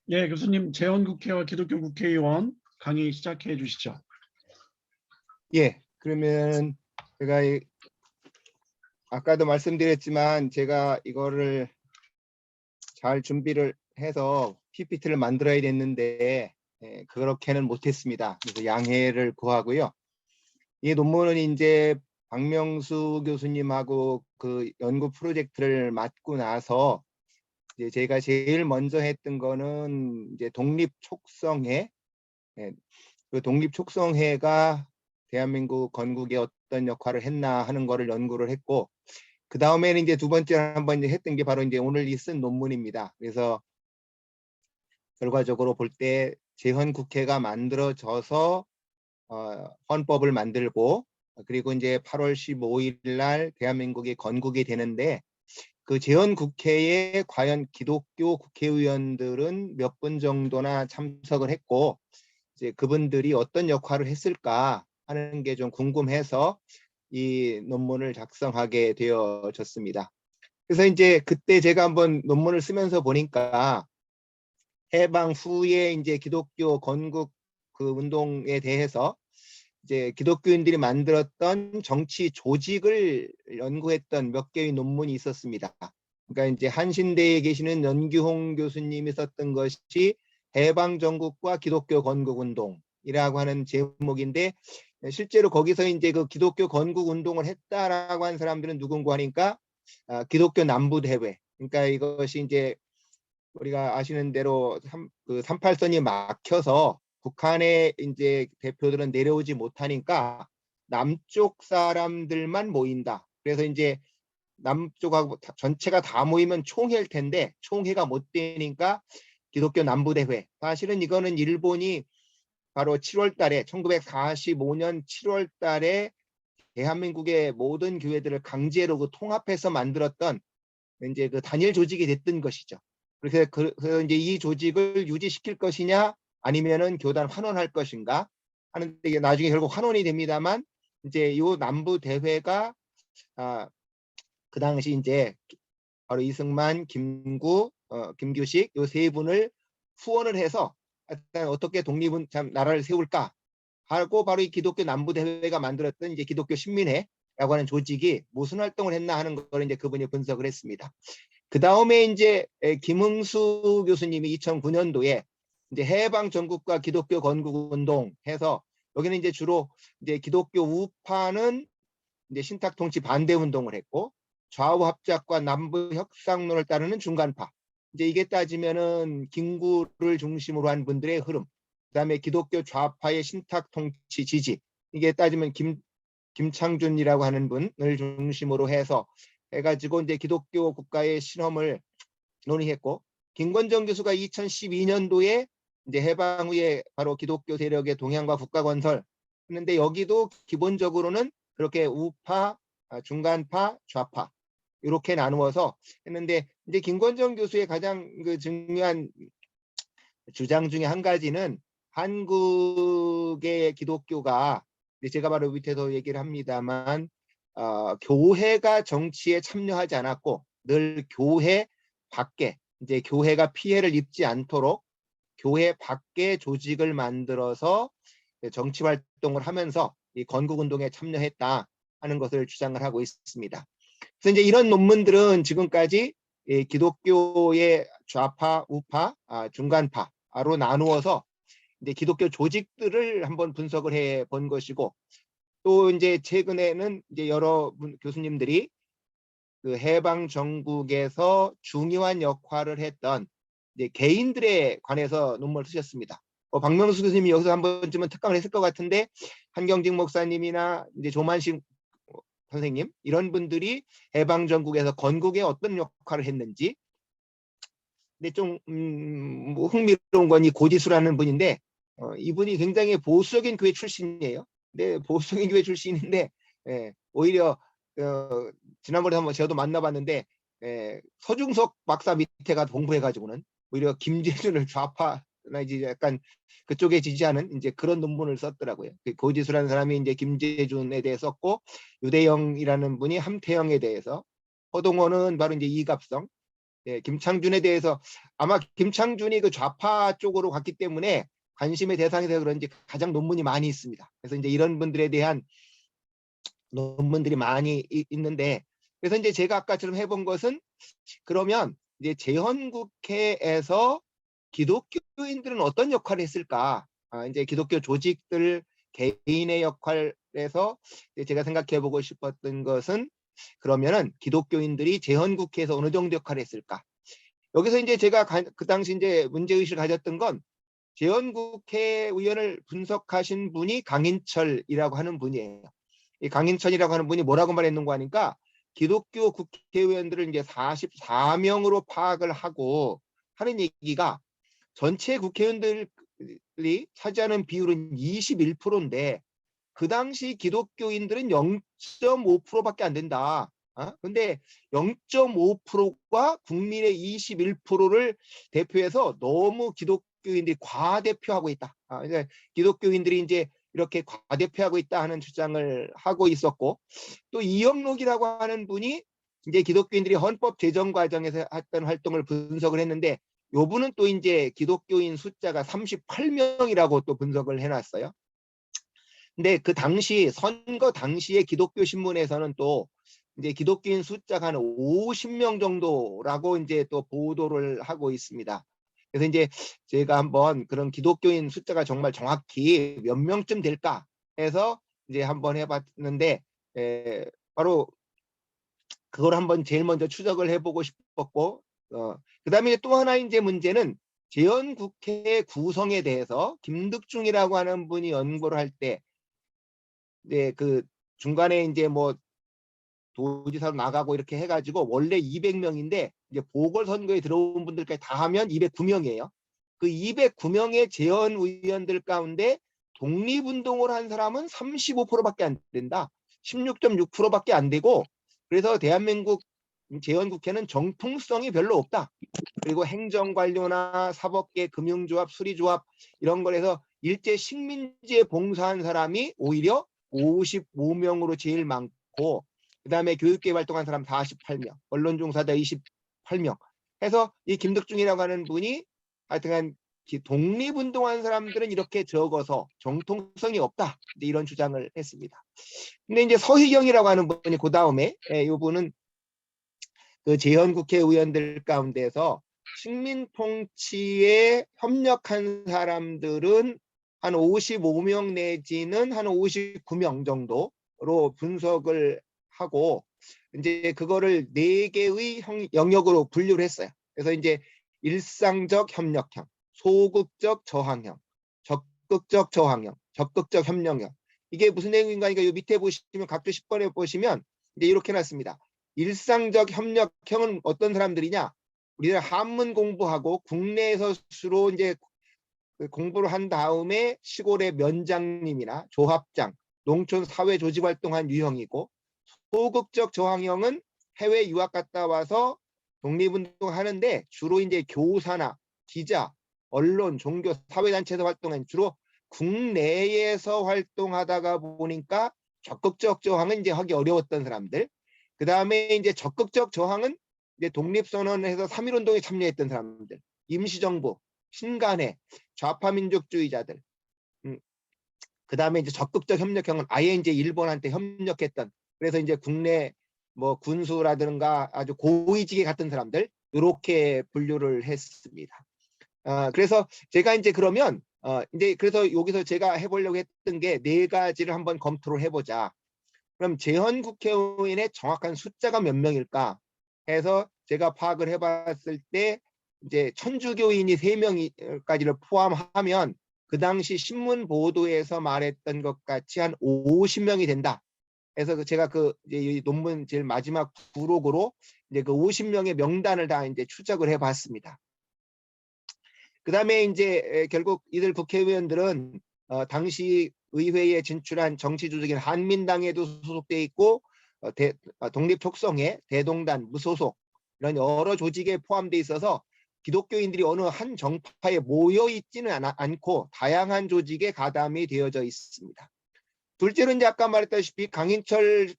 예, 교수님, 재헌국회와 기독교 국회의원 강의 시작해 주시죠. 예, 그러면 제가 아까도 말씀드렸지만 제가 이거를 잘 준비를 해서 PPT를 만들어야 됐는데 그렇게는 못했습니다. 그래서 양해를 구하고요. 이 논문은 이제 박명수 교수님하고 그 연구 프로젝트를 맡고 나서 이제 제가 제일 먼저 했던 거는 이제 독립 촉성회, 그 독립 촉성회가 대한민국 건국에 어떤 역할을 했나 하는 거를 연구를 했고, 그 다음에는 이제 두 번째로 한번 이제 했던 게 바로 이제 오늘 이 쓴 논문입니다. 그래서 결과적으로 볼 때 재헌국회가 만들어져서 헌법을 만들고, 그리고 이제 8월 15일 날 대한민국이 건국이 되는데, 그 재헌국회에 과연 기독교 국회의원들은 몇 분 정도나 참석을 했고, 이제 그분들이 어떤 역할을 했을까 하는 게 좀 궁금해서 이 논문을 작성하게 되어졌습니다. 그래서 이제 그때 제가 한번 논문을 쓰면서 보니까 해방 후에 이제 기독교 건국 그 운동에 대해서 이제 기독교인들이 만들었던 정치 조직을 연구했던 몇 개의 논문이 있었습니다. 그러니까 이제 한신대에 계시는 연규홍 교수님이 썼던 것이 해방 전국과 기독교 건국 운동이라고 하는 제목인데, 실제로 거기서 이제 그 기독교 건국 운동을 했다라고 한 사람들은 누군가 하니까 기독교 남부 대회. 그러니까 이것이 이제 우리가 아시는 대로 38선이 막혀서 북한의 이제 대표들은 내려오지 못하니까 남쪽 사람들만 모인다. 그래서 이제 남쪽하고 전체가 다 모이면 총회일 텐데 총회가 못 되니까 기독교 남부대회. 사실은 이거는 일본이 바로 7월 달에 1945년 7월 달에 대한민국의 모든 교회들을 강제로 그 통합해서 만들었던 이제 그 단일 조직이 됐던 것이죠. 그래서 이제 이 조직을 유지시킬 것이냐 아니면은 교단 환원할 것인가 하는데, 이게 나중에 결국 환원이 됩니다만, 이제 요 남부 대회가 그 당시 이제 바로 이승만, 김구, 김규식 요 세 분을 후원을 해서 일단 어떻게 독립은 참 나라를 세울까 하고 바로 이 기독교 남부 대회가 만들었던 이제 기독교 신민회라고 하는 조직이 무슨 활동을 했나 하는 걸 이제 그분이 분석을 했습니다. 그 다음에 이제 김흥수 교수님이 2009년도에 이제 해방 전국과 기독교 건국 운동 해서, 여기는 이제 주로 이제 기독교 우파는 이제 신탁 통치 반대 운동을 했고, 좌우 합작과 남부 협상론을 따르는 중간파. 이제 이게 따지면은 김구를 중심으로 한 분들의 흐름. 그다음에 기독교 좌파의 신탁 통치 지지. 이게 따지면 김창준이라고 하는 분을 중심으로 해가지고 이제 기독교 국가의 실험을 논의했고, 김건정 교수가 2012년도에 이제 해방 후에 바로 기독교 세력의 동향과 국가 건설 했는데, 여기도 기본적으로는 그렇게 우파, 중간파, 좌파 이렇게 나누어서 했는데, 이제 김건정 교수의 가장 그 중요한 주장 중에 한 가지는 한국의 기독교가, 제가 바로 밑에서 얘기를 합니다만, 교회가 정치에 참여하지 않았고 늘 교회 밖에, 이제 교회가 피해를 입지 않도록 교회 밖에 조직을 만들어서 정치 활동을 하면서 이 건국운동에 참여했다 하는 것을 주장을 하고 있습니다. 그래서 이제 이런 논문들은 지금까지 기독교의 좌파, 우파, 중간파로 나누어서 이제 기독교 조직들을 한번 분석을 해 본 것이고, 또 이제 최근에는 이제 여러 교수님들이 그 해방 정국에서 중요한 역할을 했던 이제 개인들에 관해서 논문을 쓰셨습니다. 박명수 교수님이 여기서 한 번쯤은 특강을 했을 것 같은데, 한경직 목사님이나 이제 조만식 선생님 이런 분들이 해방 정국에서 건국에 어떤 역할을 했는지. 근데 좀 뭐 흥미로운 건 이 고지수라는 분인데, 이분이 굉장히 보수적인 교회 출신이에요. 근데 보수적인 교회 출신인데 오히려 지난번에 한번 저도 만나봤는데, 서중석 박사 밑에가 공부해가지고는 오히려 김재준을 좌파나 이제 약간 그쪽에 지지하는 이제 그런 논문을 썼더라고요. 고지수라는 사람이 이제 김재준에 대해 썼고, 유대영이라는 분이 함태영에 대해서, 허동원은 바로 이제 이갑성, 예, 김창준에 대해서 아마 김창준이 그 좌파 쪽으로 갔기 때문에 관심의 대상이 돼서 그런지 가장 논문이 많이 있습니다. 그래서 이제 이런 분들에 대한 논문들이 많이 있는데, 그래서 이제 제가 아까처럼 해본 것은, 그러면 이제 재헌국회에서 기독교인들은 어떤 역할을 했을까? 이제 기독교 조직들 개인의 역할에서 제가 생각해보고 싶었던 것은, 그러면은 기독교인들이 재헌국회에서 어느 정도 역할을 했을까? 여기서 이제 제가 그 당시 이제 문제의식을 가졌던 건, 재헌국회 의원을 분석하신 분이 강인철이라고 하는 분이에요. 이 강인철이라고 하는 분이 뭐라고 말했는가 하니까, 기독교 국회의원들을 이제 44명으로 파악을 하고 하는 얘기가, 전체 국회의원들이 차지하는 비율은 21%인데 그 당시 기독교인들은 0.5%밖에 안 된다. 근데 0.5%가 국민의 21%를 대표해서 너무 기독교인들이 과대표하고 있다. 그러니까 기독교인들이 이제 이렇게 과대표하고 있다 하는 주장을 하고 있었고, 또 이영록이라고 하는 분이 이제 기독교인들이 헌법 제정 과정에서 했던 활동을 분석을 했는데, 요 분은 또 이제 기독교인 숫자가 38명이라고 또 분석을 해놨어요. 근데 그 당시 선거 당시에 기독교 신문에서는 또 이제 기독교인 숫자가 한 50명 정도라고 이제 또 보도를 하고 있습니다. 그래서 이제 제가 한번 그런 기독교인 숫자가 정말 정확히 몇 명쯤 될까 해서 이제 한번 해봤는데, 바로 그걸 한번 제일 먼저 추적을 해보고 싶었고, 그다음에 또 하나 이제 문제는 재헌국회 구성에 대해서 김득중이라고 하는 분이 연구를 할 때, 네, 그 중간에 이제 뭐 도지사로 나가고 이렇게 해가지고 원래 200명인데 이제 보궐선거에 들어온 분들까지 다 하면 209명이에요. 그 209명의 재헌 의원들 가운데 독립운동을 한 사람은 35%밖에 안 된다. 16.6%밖에 안 되고, 그래서 대한민국 재헌국회는 정통성이 별로 없다. 그리고 행정관료나 사법계, 금융조합, 수리조합 이런 거에서 일제 식민지에 봉사한 사람이 오히려 55명으로 제일 많고, 그다음에 교육계 활동한 사람 48명, 언론종사자 28명 해서 이 김득중이라고 하는 분이 하여튼간 독립운동한 사람들은 이렇게 적어서 정통성이 없다, 이런 주장을 했습니다. 근데 이제 서희경이라고 하는 분이 그 다음에, 이 분은 그 재헌국회 의원들 가운데서 식민 통치에 협력한 사람들은 한 55명 내지는 한 59명 정도로 분석을 하고, 이제 그거를 4개의 영역으로 분류를 했어요. 그래서 이제 일상적 협력형, 소극적 저항형, 적극적 저항형, 적극적 협력형. 이게 무슨 내용인가 하니까 이 밑에 보시면 각주 10번에 보시면 이제 이렇게 놨습니다. 일상적 협력형은 어떤 사람들이냐? 우리가 한문 공부하고 국내에서 주로 이제 공부를 한 다음에 시골의 면장님이나 조합장, 농촌 사회 조직 활동한 유형이고, 소극적 저항형은 해외 유학 갔다 와서 독립운동 하는데 주로 이제 교사나 기자, 언론, 종교, 사회단체에서 활동한, 주로 국내에서 활동하다가 보니까 적극적 저항은 이제 하기 어려웠던 사람들. 그 다음에 이제 적극적 저항은 이제 독립선언해서 3.1운동에 참여했던 사람들, 임시정부, 신간회, 좌파 민족주의자들. 그 다음에 이제 적극적 협력형은 아예 이제 일본한테 협력했던, 그래서 이제 국내 뭐 군수라든가 아주 고위직에 갔던 사람들, 이렇게 분류를 했습니다. 그래서 제가 이제 그러면 이제 그래서 여기서 제가 해보려고 했던 게 4가지를 한번 검토를 해보자. 그럼 재헌국회의원의 정확한 숫자가 몇 명일까 해서 제가 파악을 해봤을 때, 이제 천주교인이 3명까지를 포함하면 그 당시 신문 보도에서 말했던 것 같이 한 50명이 된다. 그래서 제가 이제 이 논문 제일 마지막 부록으로 이제 그 50명의 명단을 다 이제 추적을 해봤습니다. 그 다음에 이제 결국 이들 국회의원들은 당시 의회에 진출한 정치 조직인 한민당에도 소속돼 있고, 독립촉성회, 대동단, 무소속 이런 여러 조직에 포함돼 있어서 기독교인들이 어느 한 정파에 모여 있지는 않고 다양한 조직에 가담이 되어져 있습니다. 둘째로 이제 아까 말했다시피 강인철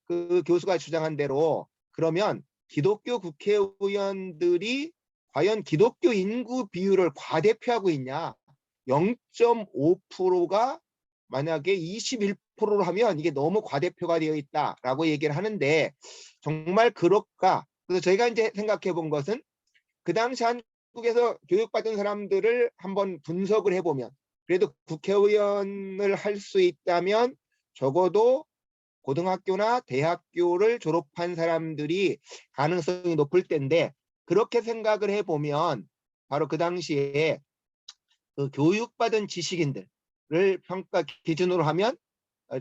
그 교수가 주장한 대로, 그러면 기독교 국회의원들이 과연 기독교 인구 비율을 과대표하고 있냐? 0.5%가 만약에 21%로 하면 이게 너무 과대표가 되어 있다라고 얘기를 하는데 정말 그럴까? 그래서 저희가 이제 생각해 본 것은 그 당시 한국에서 교육받은 사람들을 한번 분석을 해보면 그래도 국회의원을 할 수 있다면 적어도 고등학교나 대학교를 졸업한 사람들이 가능성이 높을 텐데 그렇게 생각을 해보면 바로 그 당시에 그 교육받은 지식인들을 평가 기준으로 하면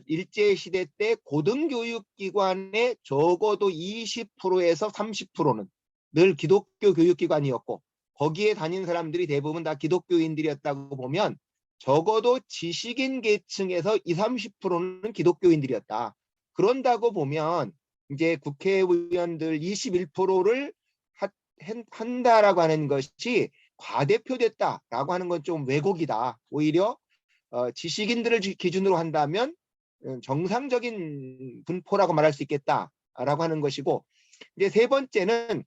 일제시대 때 고등교육기관의 적어도 20%에서 30%는 늘 기독교 교육기관이었고 거기에 다닌 사람들이 대부분 다 기독교인들이었다고 보면 적어도 지식인 계층에서 20, 30%는 기독교인들이었다. 그런다고 보면 이제 국회의원들 21%를 한다라고 하는 것이 과대표됐다라고 하는 건 좀 왜곡이다. 오히려 지식인들을 기준으로 한다면 정상적인 분포라고 말할 수 있겠다라고 하는 것이고 이제 세 번째는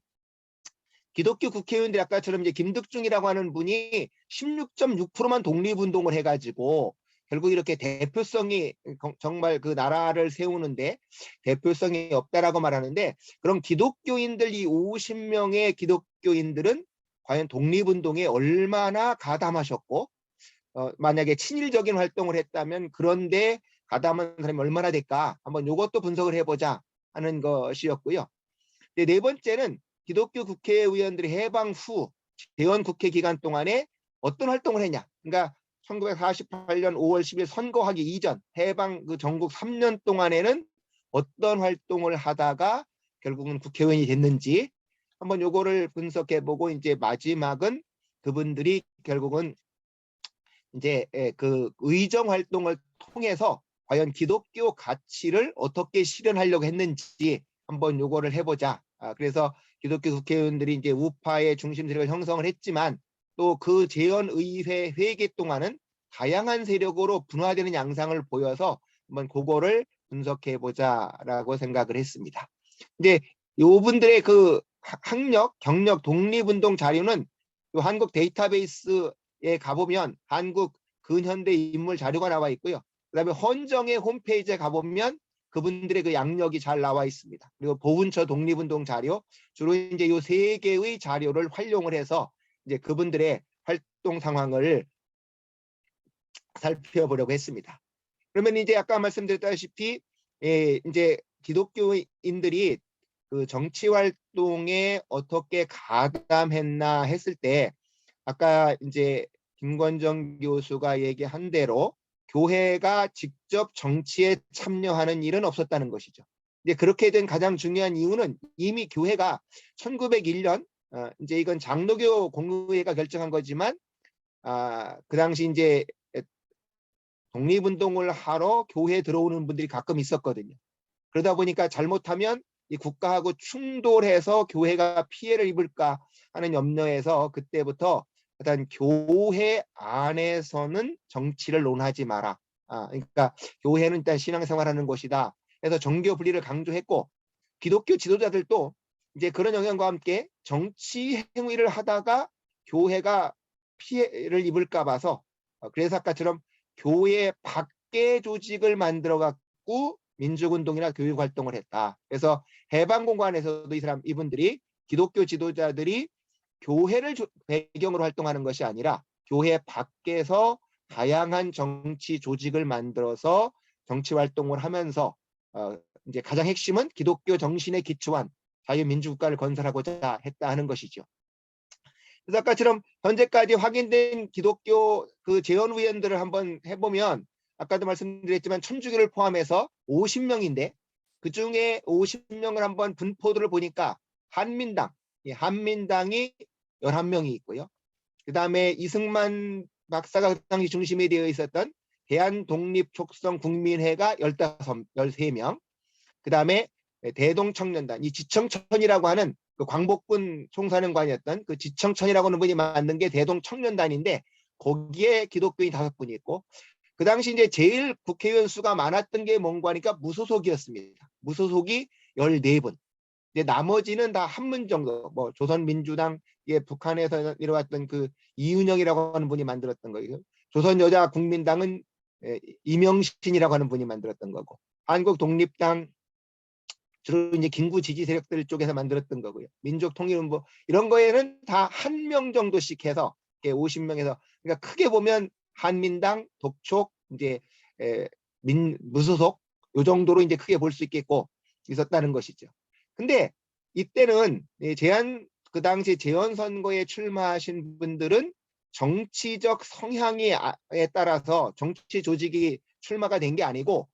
기독교 국회의원들이 아까처럼 이제 김득중이라고 하는 분이 16.6%만 독립운동을 해가지고 결국 이렇게 대표성이 정말 그 나라를 세우는데 대표성이 없다라고 말하는데 그럼 기독교인들 이 50명의 기독교인들은 과연 독립운동에 얼마나 가담하셨고 만약에 친일적인 활동을 했다면 그런데 가담한 사람이 얼마나 될까 한번 이것도 분석을 해보자 하는 것이었고요. 네 번째는 기독교 국회의원들이 해방 후 재헌국회 기간 동안에 어떤 활동을 했냐. 그러니까 1948년 5월 10일 선거하기 이전 해방 그 전국 3년 동안에는 어떤 활동을 하다가 결국은 국회의원이 됐는지 한번 요거를 분석해보고 이제 마지막은 그분들이 결국은 이제 그 의정 활동을 통해서 과연 기독교 가치를 어떻게 실현하려고 했는지 한번 요거를 해보자. 그래서 기독교 국회의원들이 이제 우파의 중심 세력을 형성을 했지만 또 그 재헌의회 회기 동안은 다양한 세력으로 분화되는 양상을 보여서 한번 그거를 분석해 보자라고 생각을 했습니다. 근데 요분들의 그 학력, 경력, 독립운동 자료는 요 한국 데이터베이스에 가보면 한국 근현대 인물 자료가 나와 있고요. 그다음에 헌정의 홈페이지에 가보면 그분들의 그 양력이 잘 나와 있습니다. 그리고 보훈처 독립운동 자료 주로 이제 요 세 개의 자료를 활용을 해서 이제 그분들의 활동 상황을 살펴보려고 했습니다. 그러면 이제 아까 말씀드렸다시피 이제 기독교인들이 그 정치 활동에 어떻게 가담했나 했을 때 아까 이제 김권정 교수가 얘기한 대로 교회가 직접 정치에 참여하는 일은 없었다는 것이죠. 이제 그렇게 된 가장 중요한 이유는 이미 교회가 1901년 이제 이건 장로교 공의회가 결정한 거지만 그 당시 이제 독립운동을 하러 교회에 들어오는 분들이 가끔 있었거든요. 그러다 보니까 잘못하면 이 국가하고 충돌해서 교회가 피해를 입을까 하는 염려에서 그때부터 일단 교회 안에서는 정치를 논하지 마라. 그러니까 교회는 일단 신앙생활하는 곳이다. 그래서 정교 분리를 강조했고 기독교 지도자들도 이제 그런 영향과 함께 정치 행위를 하다가 교회가 피해를 입을까 봐서 그래서 아까처럼 교회 밖에 조직을 만들어 갖고 민족운동이나 교육활동을 했다. 그래서 해방공관에서도 이분들이 기독교 지도자들이 교회를 배경으로 활동하는 것이 아니라 교회 밖에서 다양한 정치 조직을 만들어서 정치 활동을 하면서 이제 가장 핵심은 기독교 정신에 기초한 자유민주국가를 건설하고자 했다 하는 것이죠. 그래서 아까처럼 현재까지 확인된 기독교 그 재헌의원들을 한번 해보면 아까도 말씀드렸지만 천주교를 포함해서 50명인데 그중에 50명을 한번 분포도를 보니까 한민당이 11명이 있고요. 그 다음에 이승만 박사가 그 당시 중심이 되어 있었던 대한독립촉성국민회가 13명, 그 다음에 대동청년단, 이 지청천이라고 하는 그 광복군 총사령관이었던 그 지청천이라고 하는 분이 만든 게 대동청년단인데 거기에 기독교인 5분이 있고 그 당시 이제 제일 국회의원 수가 많았던 게 뭔가 하니까 무소속이었습니다. 무소속이 14분. 이제 나머지는 다 한문 정도, 뭐 조선민주당, 북한에서 이뤄왔던 그 이윤영이라고 하는 분이 만들었던 거예요. 조선여자국민당은 이명신이라고 하는 분이 만들었던 거고, 한국독립당 주로 이제 김구 지지 세력들 쪽에서 만들었던 거고요. 민족통일운동 이런 거에는 다 한 명 정도씩 해서 50명에서, 그러니까 크게 보면 한민당, 독촉, 이제 무소속 요 정도로 이제 크게 볼 수 있겠고 있었다는 것이죠. 근데 이때는 그 당시 재헌선거에 출마하신 분들은 정치적 성향에 따라서 정치 조직이 출마가 된 게 아니고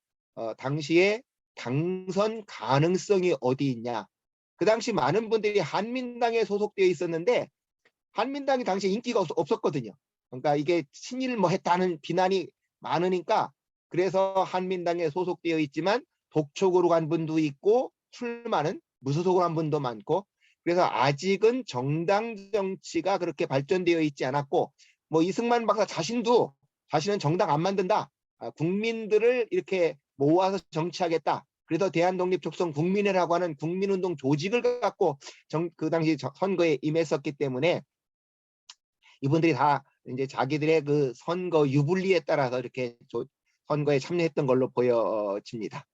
당시에 당선 가능성이 어디 있냐. 그 당시 많은 분들이 한민당에 소속되어 있었는데 한민당이 당시 인기가 없었거든요. 그러니까 이게 친일 뭐 했다는 비난이 많으니까, 그래서 한민당에 소속되어 있지만 독촉으로 간 분도 있고 출마는 무소속으로 한 분도 많고, 그래서 아직은 정당 정치가 그렇게 발전되어 있지 않았고, 뭐 이승만 박사 자신도 자신은 정당 안 만든다, 국민들을 이렇게 모아서 정치하겠다, 그래서 대한독립족선국민회라고 하는 국민운동 조직을 갖고 그 당시 선거에 임했었기 때문에 이분들이 다 이제 자기들의 그 선거 유불리에 따라서 이렇게 선거에 참여했던 걸로 보여집니다.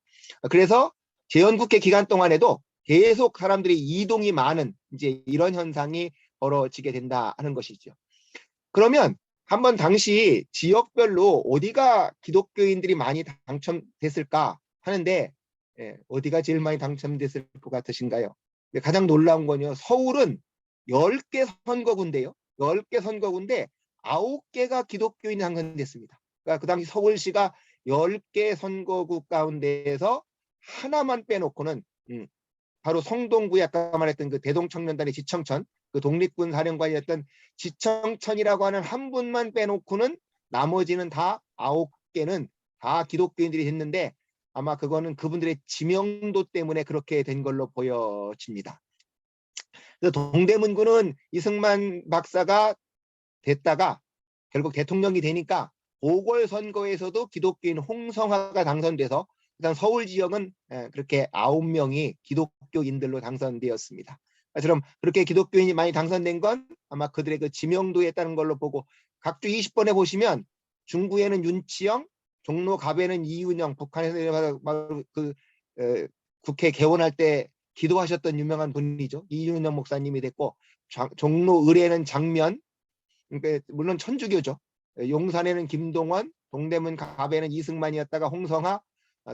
그래서 재헌국회 기간 동안에도 계속 사람들이 이동이 많은 이제 이런 현상이 벌어지게 된다 하는 것이죠. 그러면 한번 당시 지역별로 어디가 기독교인들이 많이 당첨됐을까 하는데, 어디가 제일 많이 당첨됐을 것 같으신가요? 가장 놀라운 건요, 서울은 10개 선거구인데요. 10개 선거구인데 9개가 기독교인이 당선됐습니다. 그러니까 그 당시 서울시가 10개 선거구 가운데에서 하나만 빼놓고는 바로 성동구에 아까 말했던 그 대동청년단의 지청천, 그 독립군 사령관이었던 지청천이라고 하는 한 분만 빼놓고는 나머지는 다 9개는 다 기독교인들이 됐는데, 아마 그거는 그분들의 지명도 때문에 그렇게 된 걸로 보여집니다. 그래서 동대문구는 이승만 박사가 됐다가 결국 대통령이 되니까 보궐선거에서도 기독교인 홍성화가 당선돼서 일단 서울 지역은 그렇게 9명이 기독교인들로 당선되었습니다. 그럼 그렇게 기독교인이 많이 당선된 건 아마 그들의 그 지명도에 따른 걸로 보고, 각주 20번에 보시면 중구에는 윤치영, 종로 갑에는 이윤영, 북한에서 그 국회 개원할 때 기도하셨던 유명한 분이죠. 이윤영 목사님이 됐고, 종로 을에는 장면, 그러니까 물론 천주교죠. 용산에는 김동원, 동대문 갑에는 이승만이었다가 홍성하,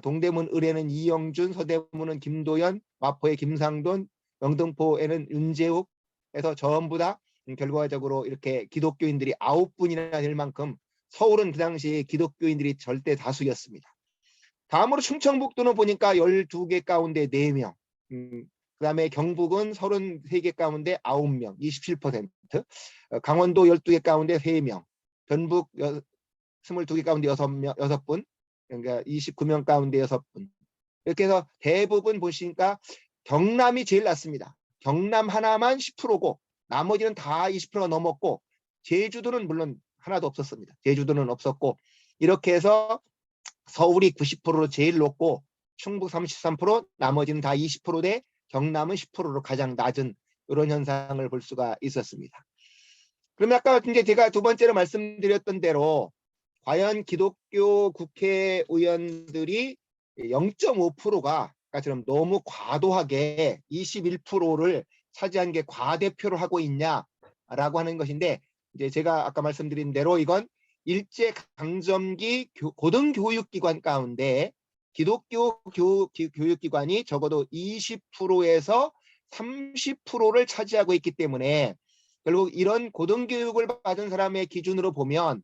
동대문 을에는 이영준, 서대문은 김도연, 마포의 김상돈, 영등포에는 윤재욱 해서 전부 다 결과적으로 이렇게 기독교인들이 9분이나 될 만큼 서울은 그 당시 기독교인들이 절대 다수였습니다. 다음으로 충청북도는 보니까 12개 가운데 4명, 그 다음에 경북은 33개 가운데 9명, 27%, 강원도 12개 가운데 3명, 전북 22개 가운데 6분, 그러니까 29명 가운데 6분. 이렇게 해서 대부분 보시니까 경남이 제일 낮습니다. 경남 하나만 10%고 나머지는 다 20%가 넘었고, 제주도는 물론 하나도 없었습니다. 제주도는 없었고, 이렇게 해서 서울이 90%로 제일 높고 충북 33%, 나머지는 다 20%대, 경남은 10%로 가장 낮은 이런 현상을 볼 수가 있었습니다. 그러면 아까 이제 제가 두 번째로 말씀드렸던 대로 과연 기독교 국회의원들이 0.5%가 아까처럼 너무 과도하게 21%를 차지한 게 과대표를 하고 있냐라고 하는 것인데, 이제 제가 아까 말씀드린 대로 이건 일제 강점기 고등교육기관 가운데 기독교 교육기관이 적어도 20%에서 30%를 차지하고 있기 때문에, 결국 이런 고등교육을 받은 사람의 기준으로 보면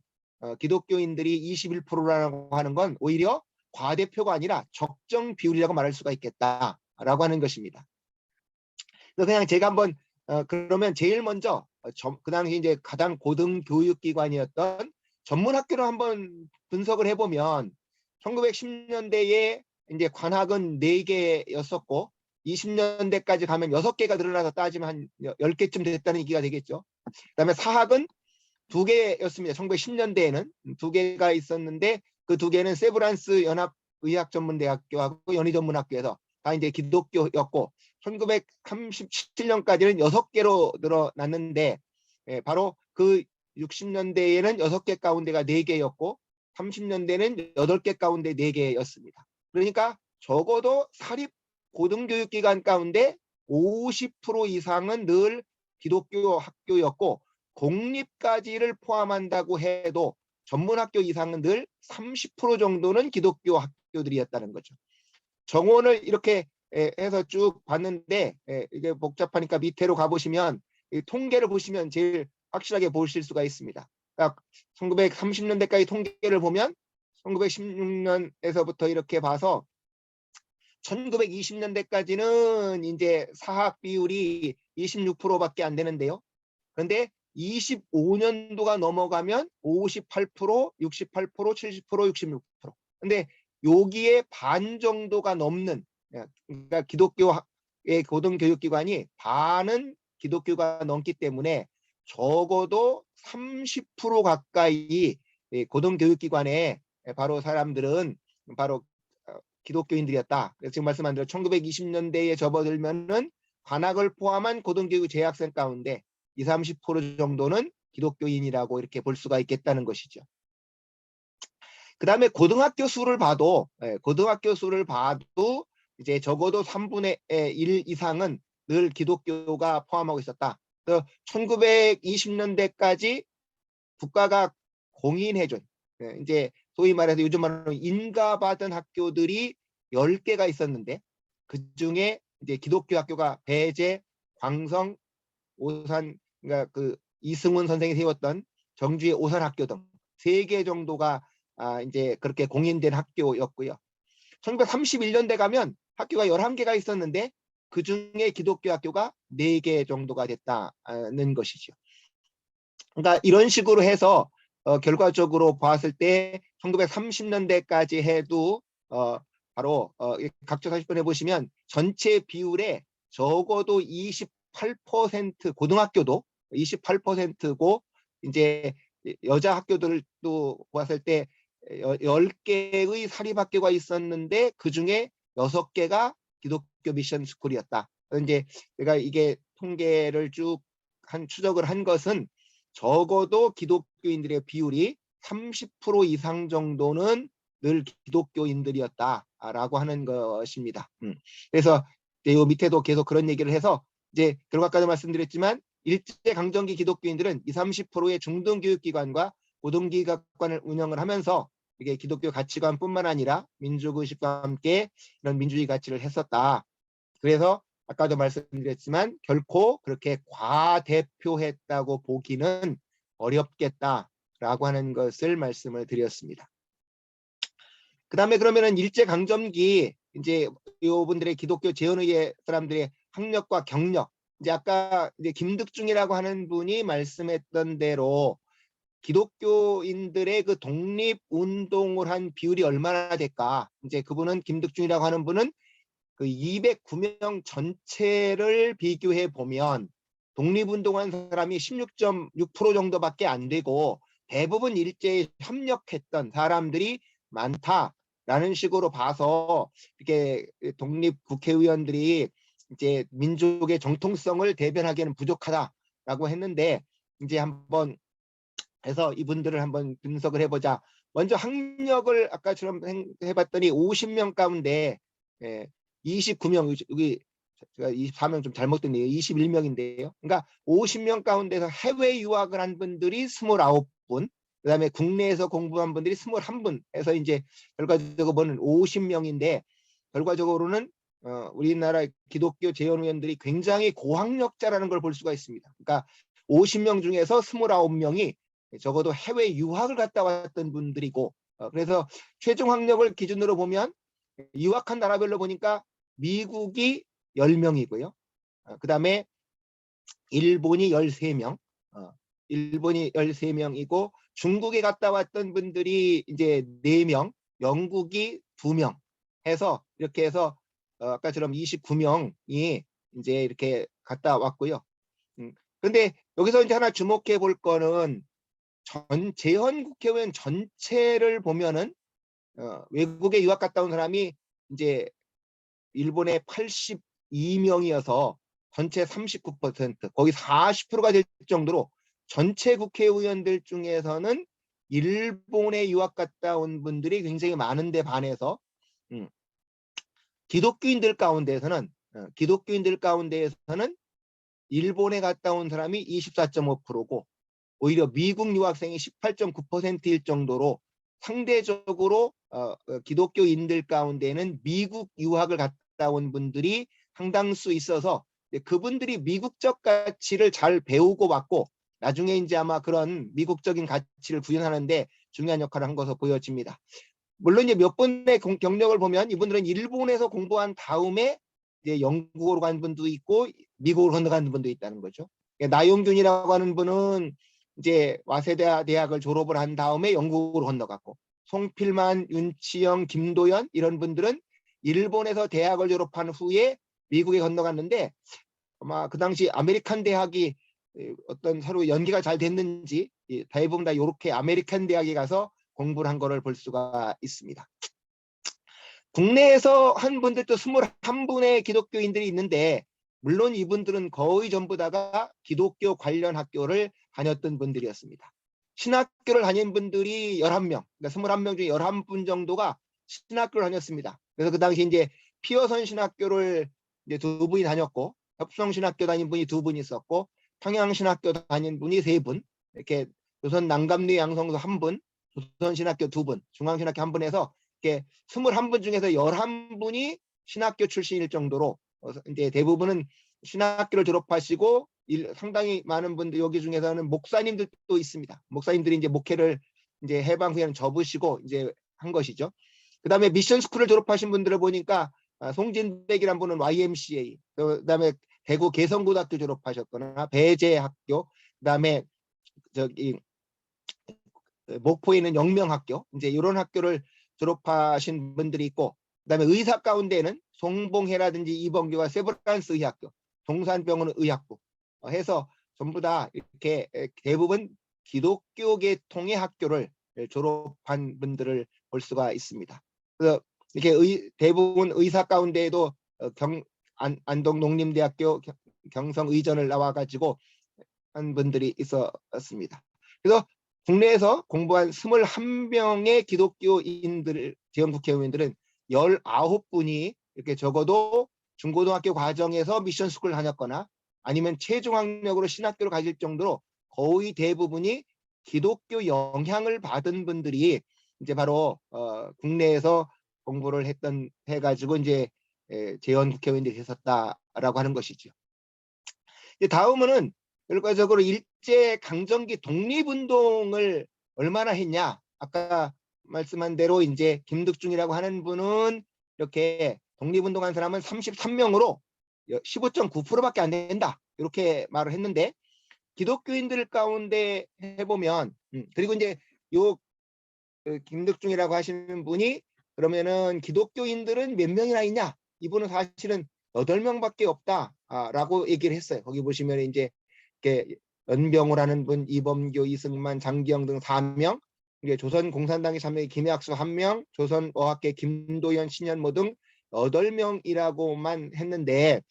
기독교인들이 21%라고 하는 건 오히려 과대표가 아니라 적정 비율이라고 말할 수가 있겠다라고 하는 것입니다. 그래서 그냥 제가 한번 그러면 제일 먼저 그 당시 이제 가장 고등교육기관이었던 전문학교를 한번 분석을 해보면 1910년대에 이제 관학은 4개였었고 20년대까지 가면 6개가 늘어나서 따지면 한 10개쯤 됐다는 얘기가 되겠죠. 그다음에 사학은 2개였습니다. 1910년대에는 2개가 있었는데 그 2개는 세브란스 연합의학전문대학교하고 연희전문학교에서 다 이제 기독교였고 1937년까지는 6개로 늘어났는데 바로 그 60년대에는 6개 가운데가 4개였고 30년대는 8개 가운데 4개였습니다. 그러니까 적어도 사립 고등교육기관 가운데 50% 이상은 늘 기독교 학교였고 공립까지를 포함한다고 해도 전문학교 이상은 늘 30% 정도는 기독교 학교들이었다는 거죠. 정원을 이렇게 해서 쭉 봤는데 이게 복잡하니까 밑으로 가보시면 통계를 보시면 제일 확실하게 보실 수가 있습니다. 그러니까 1930년대까지 통계를 보면 1916년에서부터 이렇게 봐서 1920년대까지는 이제 사학 비율이 26%밖에 안 되는데요. 그런데 25년도가 넘어가면 58%, 68%, 70%, 66%. 근데 여기에 반 정도가 넘는, 그러니까 기독교의 고등교육기관이 반은 기독교가 넘기 때문에 적어도 30% 가까이 고등교육기관에 바로 사람들은 바로 기독교인들이었다. 그래서 지금 말씀한 대로 1920년대에 접어들면은 관학을 포함한 고등교육 재학생 가운데 20, 30% 정도는 기독교인이라고 이렇게 볼 수가 있겠다는 것이죠. 그 다음에 고등학교 수를 봐도 이제 적어도 3분의 1 이상은 늘 기독교가 포함하고 있었다. 1920년대까지 국가가 공인해준 이제 소위 말해서 요즘 말하는 인가받은 학교들이 10개가 있었는데 그 중에 이제 기독교 학교가 배재, 광성, 오산, 그러니까 그 이승훈 선생이 세웠던 정주의 오산학교 등 3개 정도가 이제 그렇게 공인된 학교였고요. 1931년대 가면 학교가 11개가 있었는데 그 중에 기독교 학교가 4개 정도가 됐다는 것이죠. 그러니까 이런 식으로 해서 결과적으로 봤을 때 1930년대까지 해도 바로 각자 40번 해보시면 전체 비율에 적어도 28% 고등학교도 28%고 이제 여자 학교들도 봤을 때 10개의 사립학교가 있었는데 그중에 6개가 기독교 미션 스쿨이었다. 이제 제가 이게 통계를 쭉 추적을 한 것은 적어도 기독교인들의 비율이 30% 이상 정도는 늘 기독교인들이었다라고 하는 것입니다. 그래서 이 밑에도 계속 그런 얘기를 해서 이제 결과까지 말씀드렸지만 일제강점기 기독교인들은 20, 30%의 중등교육기관과 고등기관을 운영을 하면서 이게 기독교 가치관뿐만 아니라 민족의식과 함께 이런 민주주의 가치를 했었다. 그래서 아까도 말씀드렸지만 결코 그렇게 과대표했다고 보기는 어렵겠다라고 하는 것을 말씀을 드렸습니다. 그 다음에 그러면은 일제강점기 이제 이분들의 기독교 재헌의회 사람들의 학력과 경력, 이제 아까 이제 김득중이라고 하는 분이 말씀했던 대로 기독교인들의 그 독립운동을 한 비율이 얼마나 될까? 이제 그분은 김득중이라고 하는 분은 그 209명 전체를 비교해 보면 독립운동한 사람이 16.6% 정도밖에 안 되고 대부분 일제에 협력했던 사람들이 많다라는 식으로 봐서 이렇게 독립국회의원들이 이제 민족의 정통성을 대변하기에는 부족하다라고 했는데 이제 한번 해서 이분들을 한번 분석을 해보자. 먼저 학력을 아까처럼 해봤더니 50명 가운데 29명, 여기 제가 24명 좀 잘못됐네요. 21명인데요. 그러니까 50명 가운데서 해외 유학을 한 분들이 29분, 그다음에 국내에서 공부한 분들이 21분 해서 이제 결과적으로 보는 50명인데 결과적으로는 우리나라 기독교 재헌의원들이 굉장히 고학력자라는 걸 볼 수가 있습니다. 그러니까 50명 중에서 29명이 적어도 해외 유학을 갔다 왔던 분들이고 그래서 최종 학력을 기준으로 보면 유학한 나라별로 보니까 미국이 10명이고요. 그 다음에 일본이 13명, 일본이 13명이고 중국에 갔다 왔던 분들이 이제 4명, 영국이 2명 해서 이렇게 해서 아까처럼 29명이 이제 이렇게 갔다 왔고요. 그런데 여기서 이제 하나 주목해 볼 거는 재헌국회의원 전체를 보면은 외국에 유학 갔다 온 사람이 이제 일본의 82명이어서 전체 39%, 거의 40%가 될 정도로 전체 국회의원들 중에서는 일본에 유학 갔다 온 분들이 굉장히 많은데 반해서 기독교인들 가운데에서는 일본에 갔다 온 사람이 24.5%고 오히려 미국 유학생이 18.9%일 정도로 상대적으로 기독교인들 가운데는 미국 유학을 갔다 온 분들이 상당수 있어서 그분들이 미국적 가치를 잘 배우고 왔고 나중에 이제 아마 그런 미국적인 가치를 구현하는데 중요한 역할을 한 것으로 보여집니다. 물론 이제 몇 번의 경력을 보면 이분들은 일본에서 공부한 다음에 이제 영국으로 간 분도 있고 미국으로 건너간 분도 있다는 거죠. 나용균이라고 하는 분은 이제 와세다 대학을 졸업을 한 다음에 영국으로 건너갔고, 송필만, 윤치영, 김도연 이런 분들은 일본에서 대학을 졸업한 후에 미국에 건너갔는데 아마 그 당시 아메리칸 대학이 어떤 서로 연계가 잘 됐는지 대부분 다 이렇게 아메리칸 대학에 가서 공부를 한 거를 볼 수가 있습니다. 국내에서 한 분들도 21분의 기독교인들이 있는데 물론 이분들은 거의 전부 다가 기독교 관련 학교를 다녔던 분들이었습니다. 신학교를 다닌 분들이 11명, 그러니까 21명 중에 11분 정도가 신학교를 다녔습니다. 그래서 그 당시 이제 피어선 신학교를 이제 2분이 다녔고, 협성신학교 다닌 분이 2분 있었고, 평양신학교 다닌 분이 3분, 이렇게 조선 남감리 양성소 1분, 조선신학교 2분, 중앙신학교 1분 해서 이렇게 21분 중에서 11분이 신학교 출신일 정도로 이제 대부분은 신학교를 졸업하시고 상당히 많은 분들 여기 중에서는 목사님들도 있습니다. 목사님들이 이제 목회를 이제 해방 후에는 접으시고 이제 한 것이죠. 그다음에 미션 스쿨을 졸업하신 분들을 보니까 송진백이라는 분은 YMCA, 그다음에 대구 개성고등학교 졸업하셨거나 배재학교, 그다음에 저기 목포에 있는 영명학교, 이제 이런 학교를 졸업하신 분들이 있고, 그다음에 의사 가운데는 송봉해라든지 이범규와 세브란스 의학교, 동산병원 의학부 해서 전부 다 이렇게 대부분 기독교 계통의 학교를 졸업한 분들을 볼 수가 있습니다. 그래서 이렇게 대부분 의사 가운데에도 안동 농림대학교 경성의전을 나와가지고 한 분들이 있었습니다. 그래서 국내에서 공부한 21명의 기독교인들, 지원국회의원들은 19분이 이렇게 적어도 중고등학교 과정에서 미션 스쿨을 다녔거나 아니면 최종 학력으로 신학교를 가질 정도로 거의 대부분이 기독교 영향을 받은 분들이 이제 바로 국내에서 공부를 해가지고 이제 재원국회의원들이 됐었다라고 하는 것이죠. 다음은 결과적으로 일제 강점기 독립운동을 얼마나 했냐. 아까 말씀한 대로 이제 김득중이라고 하는 분은 이렇게 독립운동한 사람은 33명으로 15.9%밖에 안 된다. 이렇게 말을 했는데 기독교인들 가운데 해보면 그리고 이제 요 김득중이라고 하시는 분이 그러면은 기독교인들은 몇 명이나 있냐? 이분은 사실은 8명밖에 없다라고 얘기를 했어요. 거기 보시면 이제 이렇게 연병우라는 분, 이범교, 이승만, 장기영 등 4명, 이게 조선 공산당에 참여한 김약수 1명, 조선어학계 김도연, 신현모 등 8명이라고만 했는데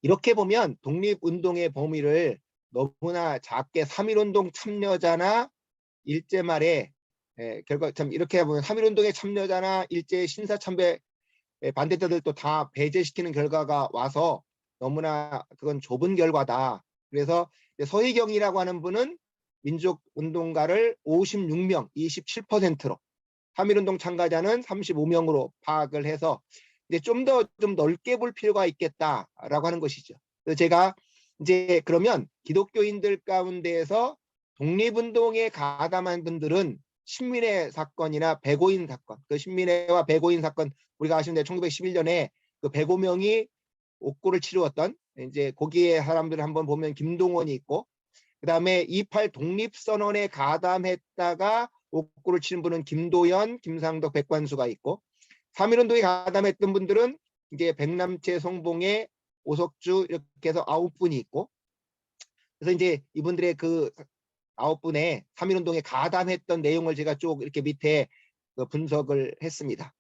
이렇게 보면 독립운동의 범위를 너무나 작게 3.1운동 참여자나 일제 말에 결과 참 이렇게 보면 3.1운동에 참여자나 일제 신사참배 반대자들도 다 배제시키는 결과가 와서 너무나 그건 좁은 결과다. 그래서 서희경이라고 하는 분은 민족운동가를 56명, 27%로 3.1운동 참가자는 35명으로 파악을 해서 이제 좀 넓게 볼 필요가 있겠다라고 하는 것이죠. 그래서 제가 이제 그러면 기독교인들 가운데에서 독립운동에 가담한 분들은 신민회 사건이나 백오인 사건, 그 신민회와 백오인 사건 우리가 아시는 대로 1911년에 그 105명이 옥고를 치루었던 이제 거기에 사람들을 한번 보면 김동원이 있고 그다음에 28 독립선언에 가담했다가 옥고를 치른 분은 김도연, 김상덕, 백관수가 있고 3.1운동에 가담했던 분들은 이제 백남채, 송봉해, 오석주 이렇게 해서 9분이 있고 그래서 이제 이분들의 그 9분의 3.1운동에 가담했던 내용을 제가 쭉 이렇게 밑에 분석을 했습니다.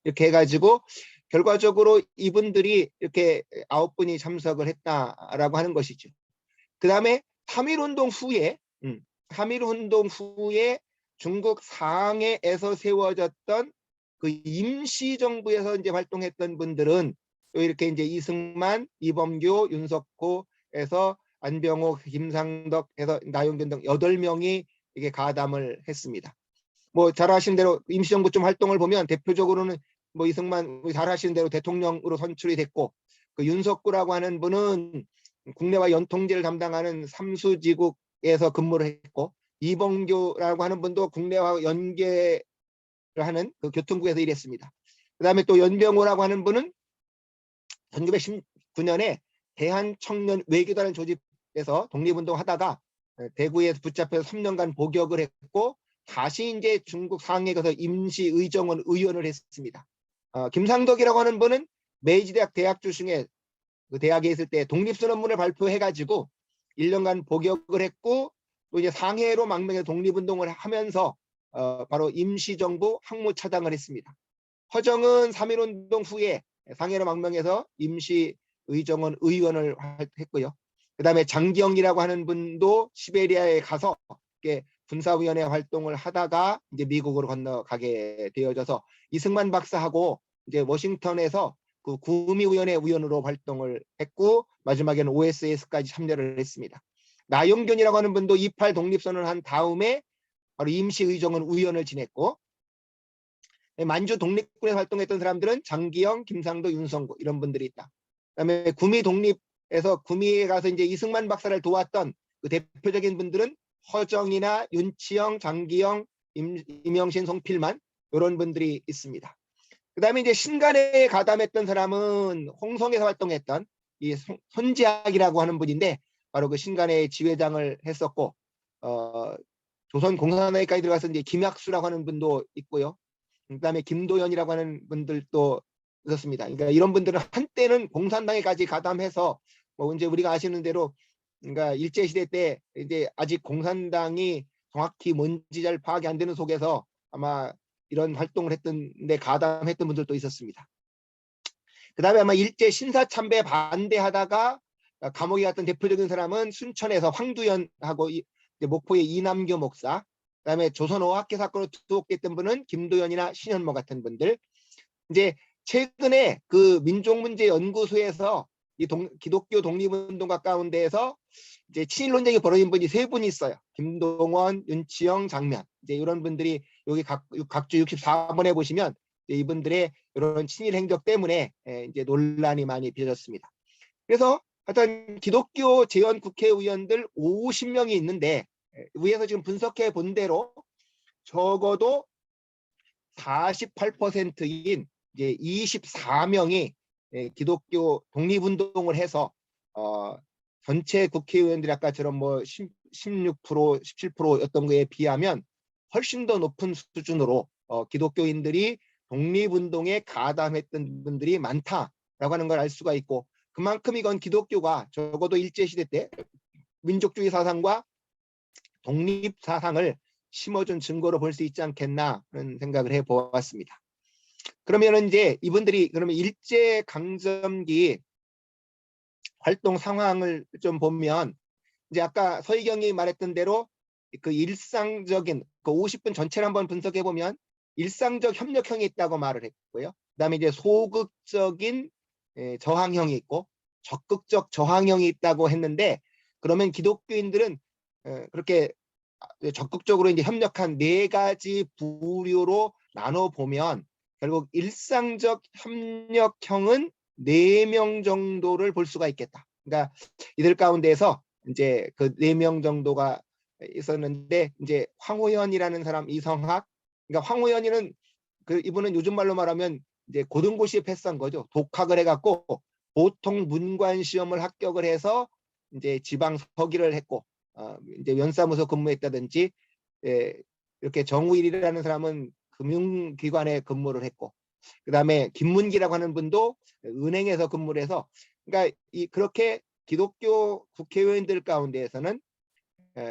이렇게 해가지고 결과적으로 이분들이 이렇게 9분이 참석을 했다라고 하는 것이죠. 그 다음에 3.1운동 후에 3.1운동 후에 중국 상해에서 세워졌던 그 임시정부에서 이제 활동했던 분들은 또 이렇게 이제 이승만, 이범규, 윤석호에서 안병호, 김상덕 해서 나용균 등 8명이 이게 가담을 했습니다. 뭐 잘 아시는 대로 임시정부 좀 활동을 보면 대표적으로는 뭐 이승만 잘 아시는 대로 대통령으로 선출이 됐고, 그 윤석구라고 하는 분은 국내와 연통제를 담당하는 삼수지국에서 근무를 했고, 이범규라고 하는 분도 국내와 연계를 하는 그 교통국에서 일했습니다. 그다음에 또 연병호라고 하는 분은 1919년에 대한청년 외교단을 조직해서 독립운동 하다가 대구에서 붙잡혀서 3년간 복역을 했고, 다시 이제 중국 상해에 가서 임시의정원 의원을 했습니다. 김상덕이라고 하는 분은 메이지대학 대학주 중에 그 대학에 있을 때 독립선언문을 발표해가지고 1년간 복역을 했고, 또 이제 상해로 망명해서 독립운동을 하면서 바로 임시정부 항무차장을 했습니다. 허정은 3.1운동 후에 상해로 망명해서 임시의정원 의원을 했고요. 그 다음에 장기영이라고 하는 분도 시베리아에 가서 군사위원회 활동을 하다가 이제 미국으로 건너가게 되어져서 이승만 박사하고 이제 워싱턴에서 그 구미위원회 위원으로 활동을 했고, 마지막에는 OSS까지 참여를 했습니다. 나용균이라고 하는 분도 28 독립선언을 한 다음에 바로 임시의정원 위원을 지냈고, 만주 독립군에서 활동했던 사람들은 장기영, 김상도, 윤성구 이런 분들이 있다. 그다음에 구미 독립에서 구미에 가서 이제 이승만 박사를 도왔던 그 대표적인 분들은 허정이나 윤치영, 장기영, 임영신, 송필만 이런 분들이 있습니다. 그다음에 이제 신간에 가담했던 사람은 홍성에서 활동했던 이 손지학이라고 하는 분인데, 바로 그 신간의 지회장을 했었고, 조선공산당에까지 들어가서 이제 김학수라고 하는 분도 있고요. 그다음에 김도연이라고 하는 분들도 있었습니다. 그러니까 이런 분들은 한때는 공산당에까지 가담해서 뭐 이제 우리가 아시는 대로, 그러니까 일제 시대 때 이제 아직 공산당이 정확히 뭔지 잘 파악이 안 되는 속에서 아마 이런 활동을 했던데 가담했던 분들도 있었습니다. 그다음에 아마 일제 신사참배 반대하다가 감옥에 갔던 대표적인 사람은 순천에서 황두연하고 목포의 이남교 목사, 그다음에 조선어학회 사건으로 투옥됐던 분은 김도연이나 신현모 같은 분들. 이제 최근에 그 민족문제연구소에서 이 기독교 독립운동가 가운데에서 이제 친일론쟁이 벌어진 분이 3분이 있어요. 김동원, 윤치영, 장면. 이제 이런 분들이 여기 각주 64번에 보시면 이분들의 이런 친일 행적 때문에 이제 논란이 많이 빚어졌습니다. 그래서 하여튼 기독교 재헌 국회의원들 50명이 있는데, 위에서 지금 분석해 본 대로 적어도 48%인 이제 24명이 기독교 독립운동을 해서 전체 국회의원들이 아까처럼 뭐 16%, 17%였던 거에 비하면 훨씬 더 높은 수준으로 기독교인들이 독립운동에 가담했던 분들이 많다라고 하는 걸 알 수가 있고, 그만큼 이건 기독교가 적어도 일제시대 때 민족주의 사상과 독립 사상을 심어준 증거로 볼 수 있지 않겠나 하는 생각을 해보았습니다. 그러면 이제 이분들이 그러면 일제 강점기 활동 상황을 좀 보면, 이제 아까 서희경이 말했던 대로 그 일상적인 그 50분 전체를 한번 분석해 보면 일상적 협력형이 있다고 말을 했고요. 그다음에 이제 소극적인 저항형이 있고 적극적 저항형이 있다고 했는데, 그러면 기독교인들은 그렇게 적극적으로 이제 협력한 4가지 부류로 나눠 보면 결국 일상적 협력형은 4명 정도를 볼 수가 있겠다. 그러니까 이들 가운데서 이제 그 4명 정도가 있었는데, 이제 황호연이라는 사람, 이성학, 그러니까 황호연이는 이분은 요즘 말로 말하면 이제 고등고시에 패스한 거죠. 독학을 해갖고 보통 문관 시험을 합격을 해서 이제 지방 서기를 했고, 이제 연사무소 근무했다든지, 이렇게 정우일이라는 사람은 금융기관에 근무를 했고, 그다음에 김문기라고 하는 분도 은행에서 근무를 해서, 그러니까 그렇게 기독교 국회의원들 가운데에서는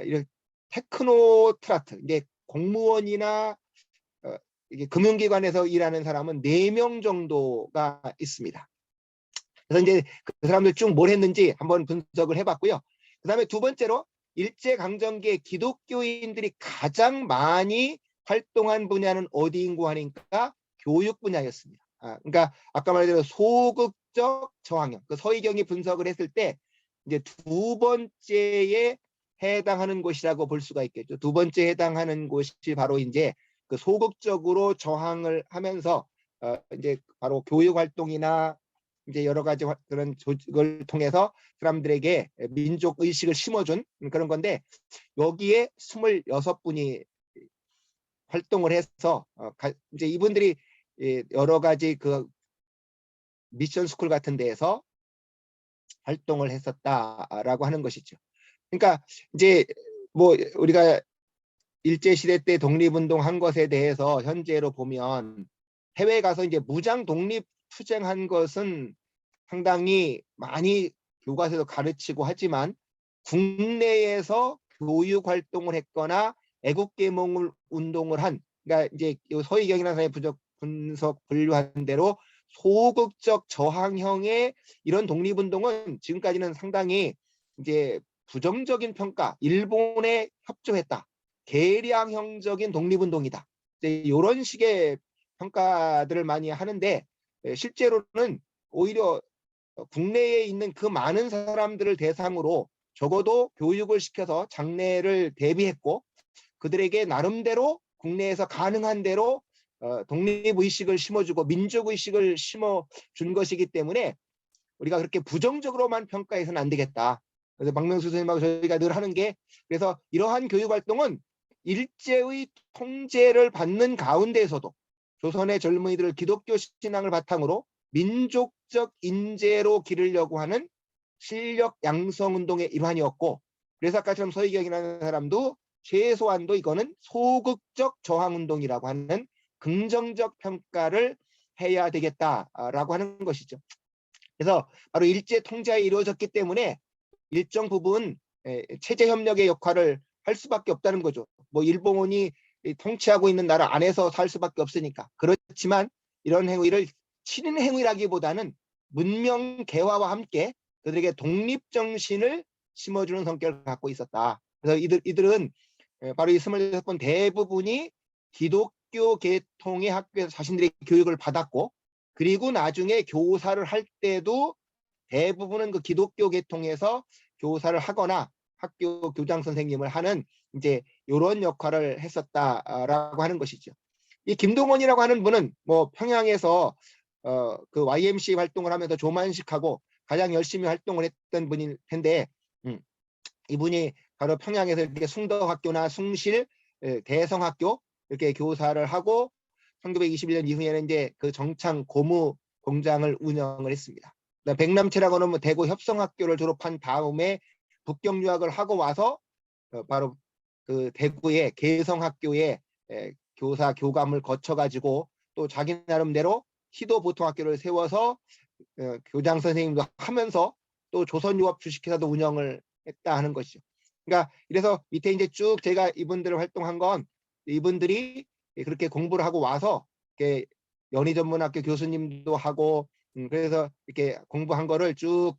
이렇게 테크노트라트, 이게 공무원이나 이게 금융기관에서 일하는 사람은 4명 정도가 있습니다. 그래서 이제 그 사람들 쭉 뭘 했는지 한번 분석을 해봤고요. 그다음에 두 번째로 일제강점기에 기독교인들이 가장 많이 활동한 분야는 어디인고 하니까 교육 분야였습니다. 그러니까 아까 말대로 소극적 저항형, 그 서희경이 분석을 했을 때 이제 두 번째에 해당하는 곳이라고 볼 수가 있겠죠. 두 번째 해당하는 곳이 바로 이제 그 소극적으로 저항을 하면서 이제 바로 교육 활동이나 이제 여러 가지 그런 조직을 통해서 사람들에게 민족 의식을 심어준 그런 건데, 여기에 26분이 활동을 해서 이제 이분들이 여러 가지 그 미션 스쿨 같은 데에서 활동을 했었다라고 하는 것이죠. 그러니까 이제 뭐 우리가 일제 시대 때 독립운동 한 것에 대해서 현재로 보면 해외에 가서 이제 무장 독립 투쟁한 것은 상당히 많이 교과서에서 가르치고 하지만 국내에서 교육 활동을 했거나 애국계몽을 운동을 한, 그러니까 이제 서희경이라는 사람이 분석 분류한 대로 소극적 저항형의 이런 독립운동은 지금까지는 상당히 이제 부정적인 평가, 일본에 협조했다, 계량형적인 독립운동이다, 이런 식의 평가들을 많이 하는데, 실제로는 오히려 국내에 있는 그 많은 사람들을 대상으로 적어도 교육을 시켜서 장래를 대비했고, 그들에게 나름대로 국내에서 가능한 대로 독립의식을 심어주고 민족의식을 심어준 것이기 때문에 우리가 그렇게 부정적으로만 평가해서는 안 되겠다. 그래서 박명수 선생님하고 저희가 늘 하는 게, 그래서 이러한 교육활동은 일제의 통제를 받는 가운데에서도 조선의 젊은이들을 기독교 신앙을 바탕으로 민족적 인재로 기르려고 하는 실력 양성 운동의 일환이었고, 그래서 아까처럼 서희경이라는 사람도 최소한도 이거는 소극적 저항 운동이라고 하는 긍정적 평가를 해야 되겠다라고 하는 것이죠. 그래서 바로 일제 통제가 이루어졌기 때문에 일정 부분 체제 협력의 역할을 할 수밖에 없다는 거죠. 뭐 일본이 통치하고 있는 나라 안에서 살 수밖에 없으니까. 그렇지만 이런 행위를 치는 행위라기보다는 문명 개화와 함께 그들에게 독립 정신을 심어주는 성격을 갖고 있었다. 그래서 이들은 바로 이 26번 대부분이 기독교 계통의 학교에서 자신들이 교육을 받았고, 그리고 나중에 교사를 할 때도 대부분은 그 기독교 계통에서 교사를 하거나 학교 교장 선생님을 하는 이제 이런 역할을 했었다라고 하는 것이죠. 이 김동원이라고 하는 분은 뭐 평양에서 그 YMCA 활동을 하면서 조만식하고 가장 열심히 활동을 했던 분일 텐데, 이분이 바로 평양에서 이렇게 숭덕학교나 숭실, 대성학교 이렇게 교사를 하고 1921년 이후에는 이제 그 정창 고무 공장을 운영을 했습니다. 백남채라고 하는 뭐 대구 협성학교를 졸업한 다음에 북경 유학을 하고 와서 바로 그 대구의 개성학교에 교사 교감을 거쳐가지고 또 자기 나름대로 희도 보통학교를 세워서 교장 선생님도 하면서 또 조선유업 주식회사도 운영을 했다 하는 것이죠. 그러니까 이래서 밑에 이제 쭉 제가 이분들을 활동한 건 이분들이 그렇게 공부를 하고 와서 이렇게 연희전문학교 교수님도 하고 그래서 이렇게 공부한 거를 쭉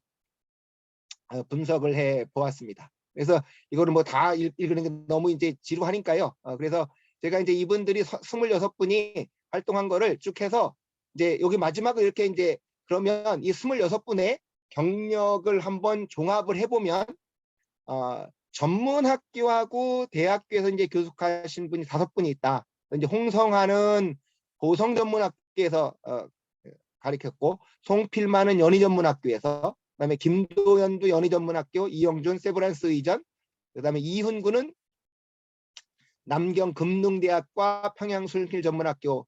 분석을 해 보았습니다. 그래서 이거를 뭐 다 읽는 게 너무 이제 지루하니까요. 그래서 제가 이제 이분들이 26분이 활동한 거를 쭉 해서 이제 여기 마지막으로 이렇게 이제 그러면 이 26분의 경력을 한번 종합을 해보면 전문학교하고 대학교에서 이제 교숙하신 분이 5분이 있다. 이제 홍성하는 보성전문학교에서 가르쳤고, 송필만은 연희전문학교에서, 그다음에 김도연도 연희전문학교, 이영준 세브란스 의전, 그다음에 이훈구는 남경 금능대학과 평양술길전문학교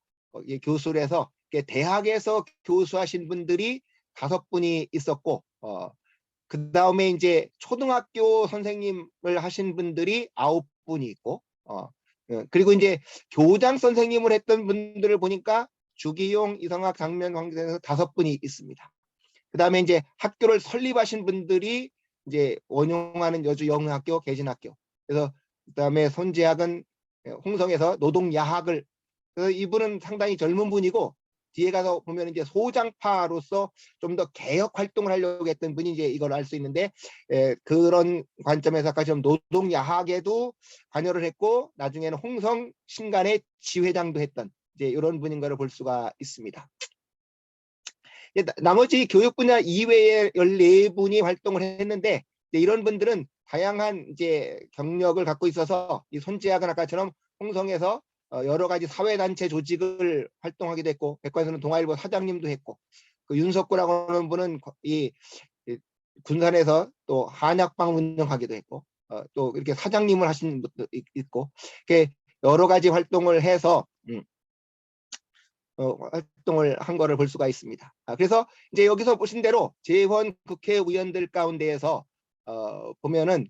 교수를 해서 대학에서 교수하신 분들이 5분이 있었고, 그 다음에 이제 초등학교 선생님을 하신 분들이 9분이 있고, 그리고 이제 교장 선생님을 했던 분들을 보니까 주기용, 이성학, 장면, 관계에서 5분이 있습니다. 그 다음에 이제 학교를 설립하신 분들이 이제 원용하는 여주 영흥학교, 계진학교. 그래서 그 다음에 손재학은 홍성에서 노동야학을 그래서 이분은 상당히 젊은 분이고 뒤에 가서 보면 이제 소장파로서 좀 더 개혁 활동을 하려고 했던 분이 이제 이걸 알 수 있는데 그런 관점에서 아까 좀 노동 야학에도 관여를 했고 나중에는 홍성 신간의 지회장도 했던 이제 이런 분인 것을 볼 수가 있습니다. 나머지 교육 분야 이외에 14분이 활동을 했는데 이런 분들은 다양한 이제 경력을 갖고 있어서 이 손재학은 아까처럼 홍성에서 여러 가지 사회단체 조직을 활동하기도 했고 백과에서는 동아일보 사장님도 했고 그 윤석구라고 하는 분은 이 군산에서 또 한약방 운영하기도 했고 또 이렇게 사장님을 하신 분도 있고 이렇게 여러 가지 활동을 해서 활동을 한 거를 볼 수가 있습니다. 그래서 이제 여기서 보신 대로 재원 국회의원들 가운데에서 보면은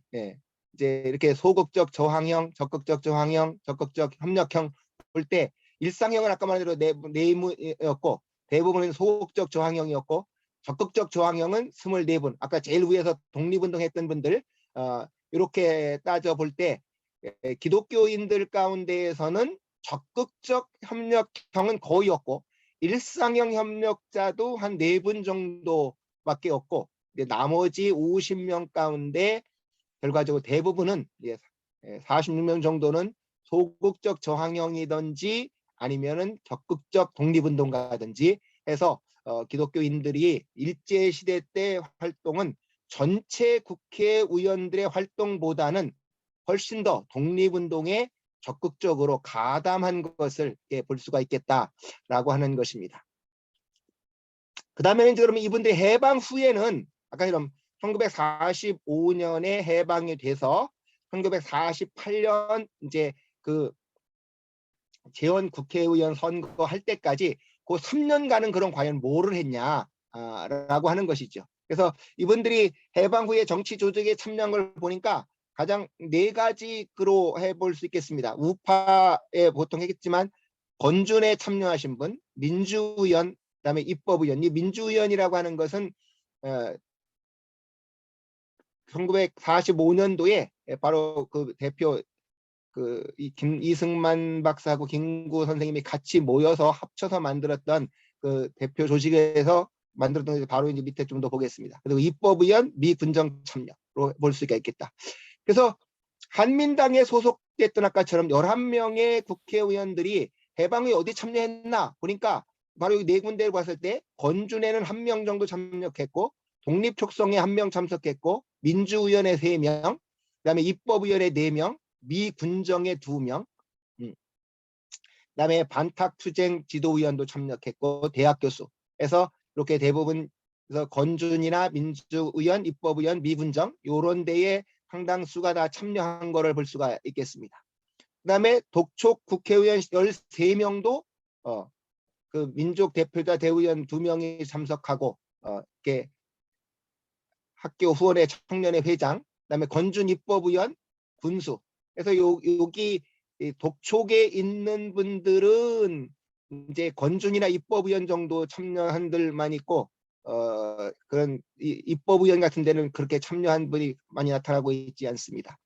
이제 이렇게 소극적 저항형, 적극적 저항형, 적극적 협력형 볼 때 일상형은 아까 말한 대로 네분이었고 대부분은 소극적 저항형이었고 적극적 저항형은 24분. 아까 제일 위에서 독립운동했던 분들 이렇게 따져 볼 때 기독교인들 가운데에서는 적극적 협력형은 거의 없고 일상형 협력자도 한 4분 정도밖에 없고 나머지 50명 가운데 결과적으로 대부분은 46명 정도는 소극적 저항형이든지 아니면은 적극적 독립운동가든지 해서 기독교인들이 일제시대 때 활동은 전체 국회의원들의 활동보다는 훨씬 더 독립운동에 적극적으로 가담한 것을 볼 수가 있겠다라고 하는 것입니다. 그 다음에는 이제 그러면 이분들이 해방 후에는 아까처럼 1945년에 해방이 돼서 1948년 이제 그 재원 국회의원 선거할 때까지 그 3년간은 그럼 과연 뭐를 했냐라고 하는 것이죠. 그래서 이분들이 해방 후에 정치 조직에 참여한 걸 보니까 가장 4가지로 해볼 수 있겠습니다. 우파에 보통 했겠지만 건준에 참여하신 분, 민주의원, 그다음에 입법의원. 이 민주의원이라고 하는 것은 1945년도에 바로 그 대표 이 이승만 박사하고 김구 선생님이 같이 모여서 합쳐서 만들었던 그 대표 조직에서 만들었던 게 바로 이제 밑에 좀 더 보겠습니다. 그리고 입법의원, 미군정 참여로 볼 수가 있겠다. 그래서 한민당에 소속됐던 아까처럼 11명의 국회의원들이 해방 후에 어디 참여했나 보니까 바로 이 4군데를 봤을 때 건준에는 1명 정도 참여했고 독립촉성에 1명 참석했고 민주의원에 3명, 그다음에 입법의원에 4명, 미군정에 2명, 그다음에 반탁투쟁 지도위원도 참여했고 대학 교수에서 이렇게 대부분 그래서 건준이나 민주의원, 입법의원, 미군정 이런 데에 상당수가 다 참여한 거를 볼 수가 있겠습니다. 그다음에 독촉 국회의원 13명도 그 민족 대표자 대의원 2명이 참석하고 이렇게 학교 후원회 청년회 회장, 그다음에 건준 입법의원, 군수. 그래서 여기 독촉에 있는 분들은 이제 건준이나 입법의원 정도 참여한 들만 있고 그런 입법의원 같은 데는 그렇게 참여한 분이 많이 나타나고 있지 않습니다.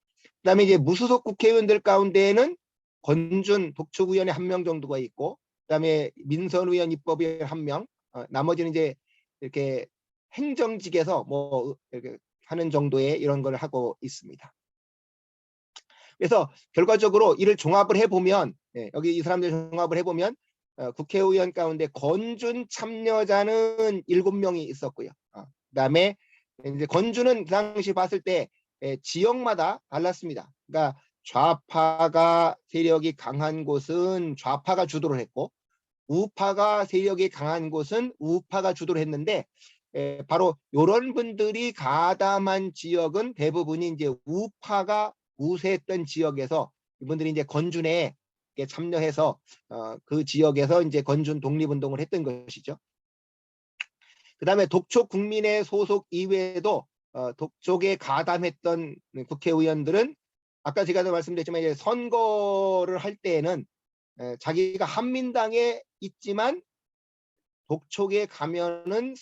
그다음에 이제 무소속 국회의원들 가운데에는 건준 독촉의원에 1명 정도가 있고, 그다음에 민선의원 입법의원 1명, 나머지는 이제 이렇게 행정직에서 뭐 이렇게 하는 정도의 이런 걸 하고 있습니다. 그래서 결과적으로 이를 종합을 해보면 여기 이 사람들 종합을 해보면 국회의원 가운데 건준 참여자는 7명이 있었고요. 그다음에 이제 건준은 그 당시 봤을 때 지역마다 달랐습니다. 그러니까 좌파가 세력이 강한 곳은 좌파가 주도를 했고 우파가 세력이 강한 곳은 우파가 주도를 했는데 바로 이런 분들이 가담한 지역은 대부분이 이제 우파가 우세했던 지역에서 이분들이 이제 건준에 참여해서 그 지역에서 이제 건준 독립운동을 했던 것이죠. 그다음에 독촉 국민의 소속 이외에도 독촉에 가담했던 국회의원들은 아까 제가 말씀드렸지만 이제 선거를 할 때에는 자기가 한민당에 있지만 독촉에 가면은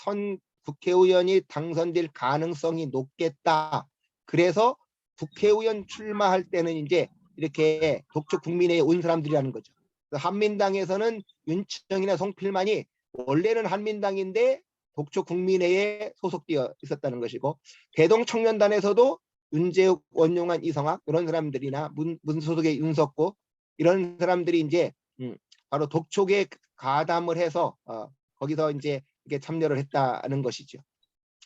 국회의원이 당선될 가능성이 높겠다. 그래서 국회의원 출마할 때는 이제 이렇게 독촉 국민회에 온 사람들이라는 거죠. 한민당에서는 윤청이나 송필만이 원래는 한민당인데 독촉 국민회에 소속되어 있었다는 것이고, 대동청년단에서도 윤재욱, 원용환, 이성학 이런 사람들이나 문소속의 윤석고 이런 사람들이 이제 바로 독촉에 가담을 해서 거기서 이제 이렇게 참여를 했다는 것이죠.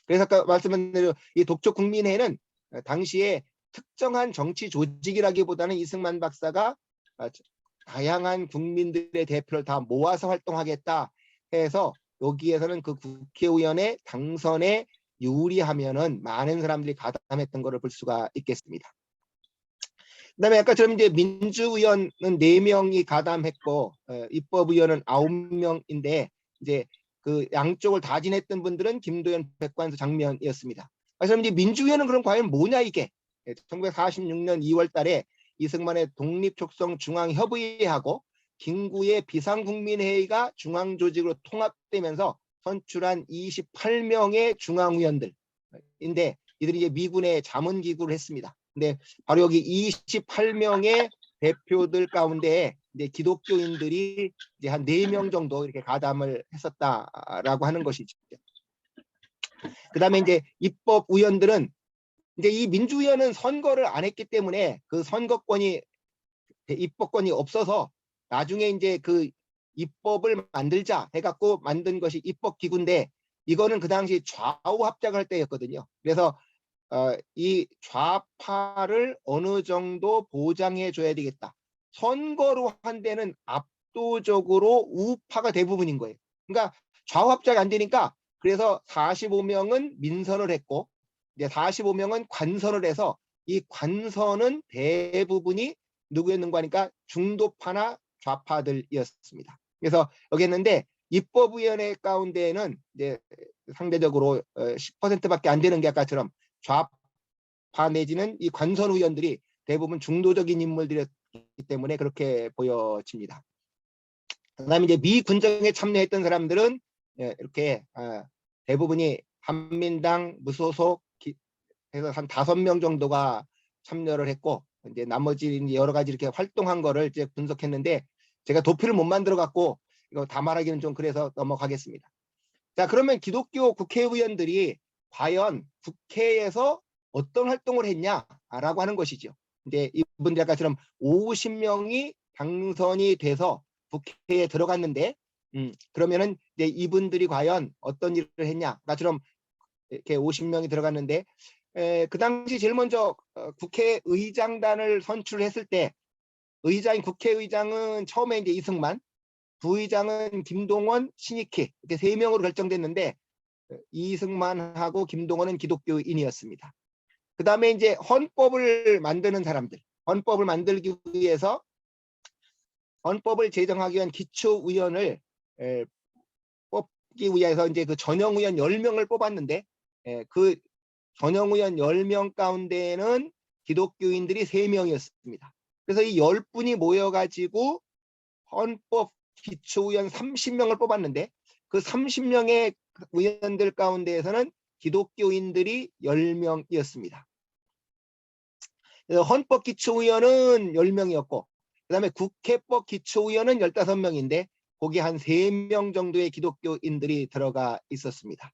그래서 아까 말씀한 대로 이 독촉 국민회는 당시에 특정한 정치 조직이라기보다는 이승만 박사가 다양한 국민들의 대표를 다 모아서 활동하겠다 해서 여기에서는 그 국회의원의 당선에 유리하면은 많은 사람들이 가담했던 것을 볼 수가 있겠습니다. 그다음에 아까처럼 이제 민주의원은 4명이 가담했고 입법의원은 9명인데 이제 그 양쪽을 다 지냈던 분들은 김도연, 백관수, 장면이었습니다. 그래서 이제 민주의원은 그럼 과연 뭐냐 이게? 1946년 2월달에 이승만의 독립촉성중앙협의회하고 김구의 비상국민회의가 중앙조직으로 통합되면서 선출한 28명의 중앙위원들인데 이들이 이제 미군의 자문기구를 했습니다. 근데 바로 여기 28명의 대표들 가운데 이제 기독교인들이 이제 한 4명 정도 이렇게 가담을 했었다라고 하는 것이죠. 그다음에 이제 입법위원들은 이제 이 민주위원은 선거를 안 했기 때문에 그 선거권이 입법권이 없어서 나중에 이제 그 입법을 만들자 해갖고 만든 것이 입법기구인데 이거는 그 당시 좌우 합작할 때였거든요. 그래서 이 좌파를 어느 정도 보장해 줘야 되겠다. 선거로 한 데는 압도적으로 우파가 대부분인 거예요. 그러니까 좌우 합작이 안 되니까 그래서 45명은 민선을 했고 이제 45명은 관선을 해서 이 관선은 대부분이 누구였는가 하니까 중도파나 좌파들이었습니다. 그래서 여기 했는데 입법위원회 가운데에는 이제 상대적으로 10%밖에 안 되는 게 아까처럼 좌파 내지는 이 관선 의원들이 대부분 중도적인 인물들이었기 때문에 그렇게 보여집니다. 그다음에 이제 미군정에 참여했던 사람들은 이렇게 대부분이 한민당, 무소속 해서 한 5명 정도가 참여를 했고 이제 나머지 여러 가지 이렇게 활동한 거를 이제 분석했는데 제가 도표를 못 만들어 갖고 이거 다 말하기는 좀 그래서 넘어가겠습니다. 자, 그러면 기독교 국회의원들이 과연 국회에서 어떤 활동을 했냐라고 하는 것이죠. 이제 이분들 아까처럼 50명이 당선이 돼서 국회에 들어갔는데 그러면은 이제 이분들이 과연 어떤 일을 했냐? 나처럼 이렇게 50명이 들어갔는데 그 당시 제일 먼저 국회의장단을 선출했을 때 국회의장은 처음에 이제 이승만, 부의장은 김동원, 신익희 이렇게 3명으로 결정됐는데 이승만하고 김동원은 기독교인이었습니다. 그 다음에 이제 헌법을 만드는 사람들, 헌법을 만들기 위해서 헌법을 제정하기 위한 기초의원을 뽑기 위해서 이제 그 전형의원 10명을 뽑았는데 그 전형의원 10명 가운데는 기독교인들이 3명이었습니다. 그래서 이 10분이 모여가지고 헌법 기초의원 30명을 뽑았는데 그 30명의 의원들 가운데에서는 기독교인들이 10명이었습니다. 헌법 기초의원은 10명이었고 그 다음에 국회법 기초의원은 15명인데 거기 한 3명 정도의 기독교인들이 들어가 있었습니다.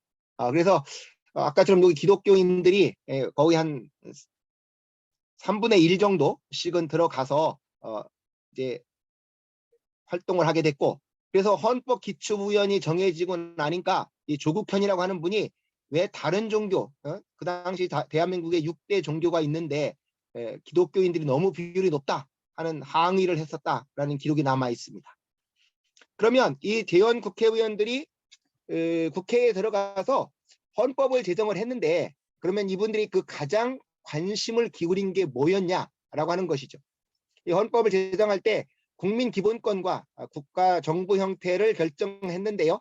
그래서 아까처럼 여기 기독교인들이 거의 한 3분의 1 정도씩은 들어가서 이제 활동을 하게 됐고 그래서 헌법 기초의원이 정해지고 나니까 이 조국현이라고 하는 분이 왜 다른 종교 그 당시 대한민국에 6대 종교가 있는데 기독교인들이 너무 비율이 높다 하는 항의를 했었다라는 기록이 남아 있습니다. 그러면 이 대원 국회의원들이 국회에 들어가서 헌법을 제정을 했는데 그러면 이분들이 그 가장 관심을 기울인 게 뭐였냐라고 하는 것이죠. 이 헌법을 제정할 때 국민기본권과 국가 정부 형태를 결정했는데요.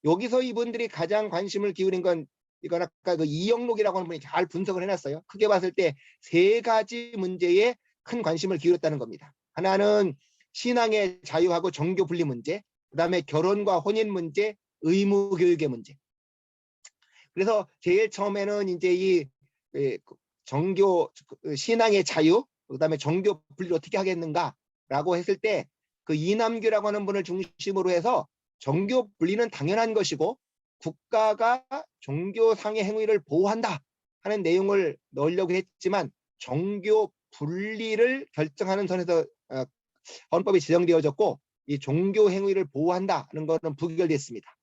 여기서 이분들이 가장 관심을 기울인 건 이건 아까 그 이영록이라고 하는 분이 잘 분석을 해놨어요. 크게 봤을 때 3가지 문제에 큰 관심을 기울였다는 겁니다. 하나는 신앙의 자유하고 종교 분리 문제, 그다음에 결혼과 혼인 문제, 의무 교육의 문제. 그래서 제일 처음에는 이제 이 종교 신앙의 자유, 그다음에 종교 분리를 어떻게 하겠는가라고 했을 때 그 이남규라고 하는 분을 중심으로 해서 종교 분리는 당연한 것이고 국가가 종교상의 행위를 보호한다 하는 내용을 넣으려고 했지만 종교 분리를 결정하는 선에서 헌법이 지정되어졌고 이 종교 행위를 보호한다는 것은 부결됐습니다.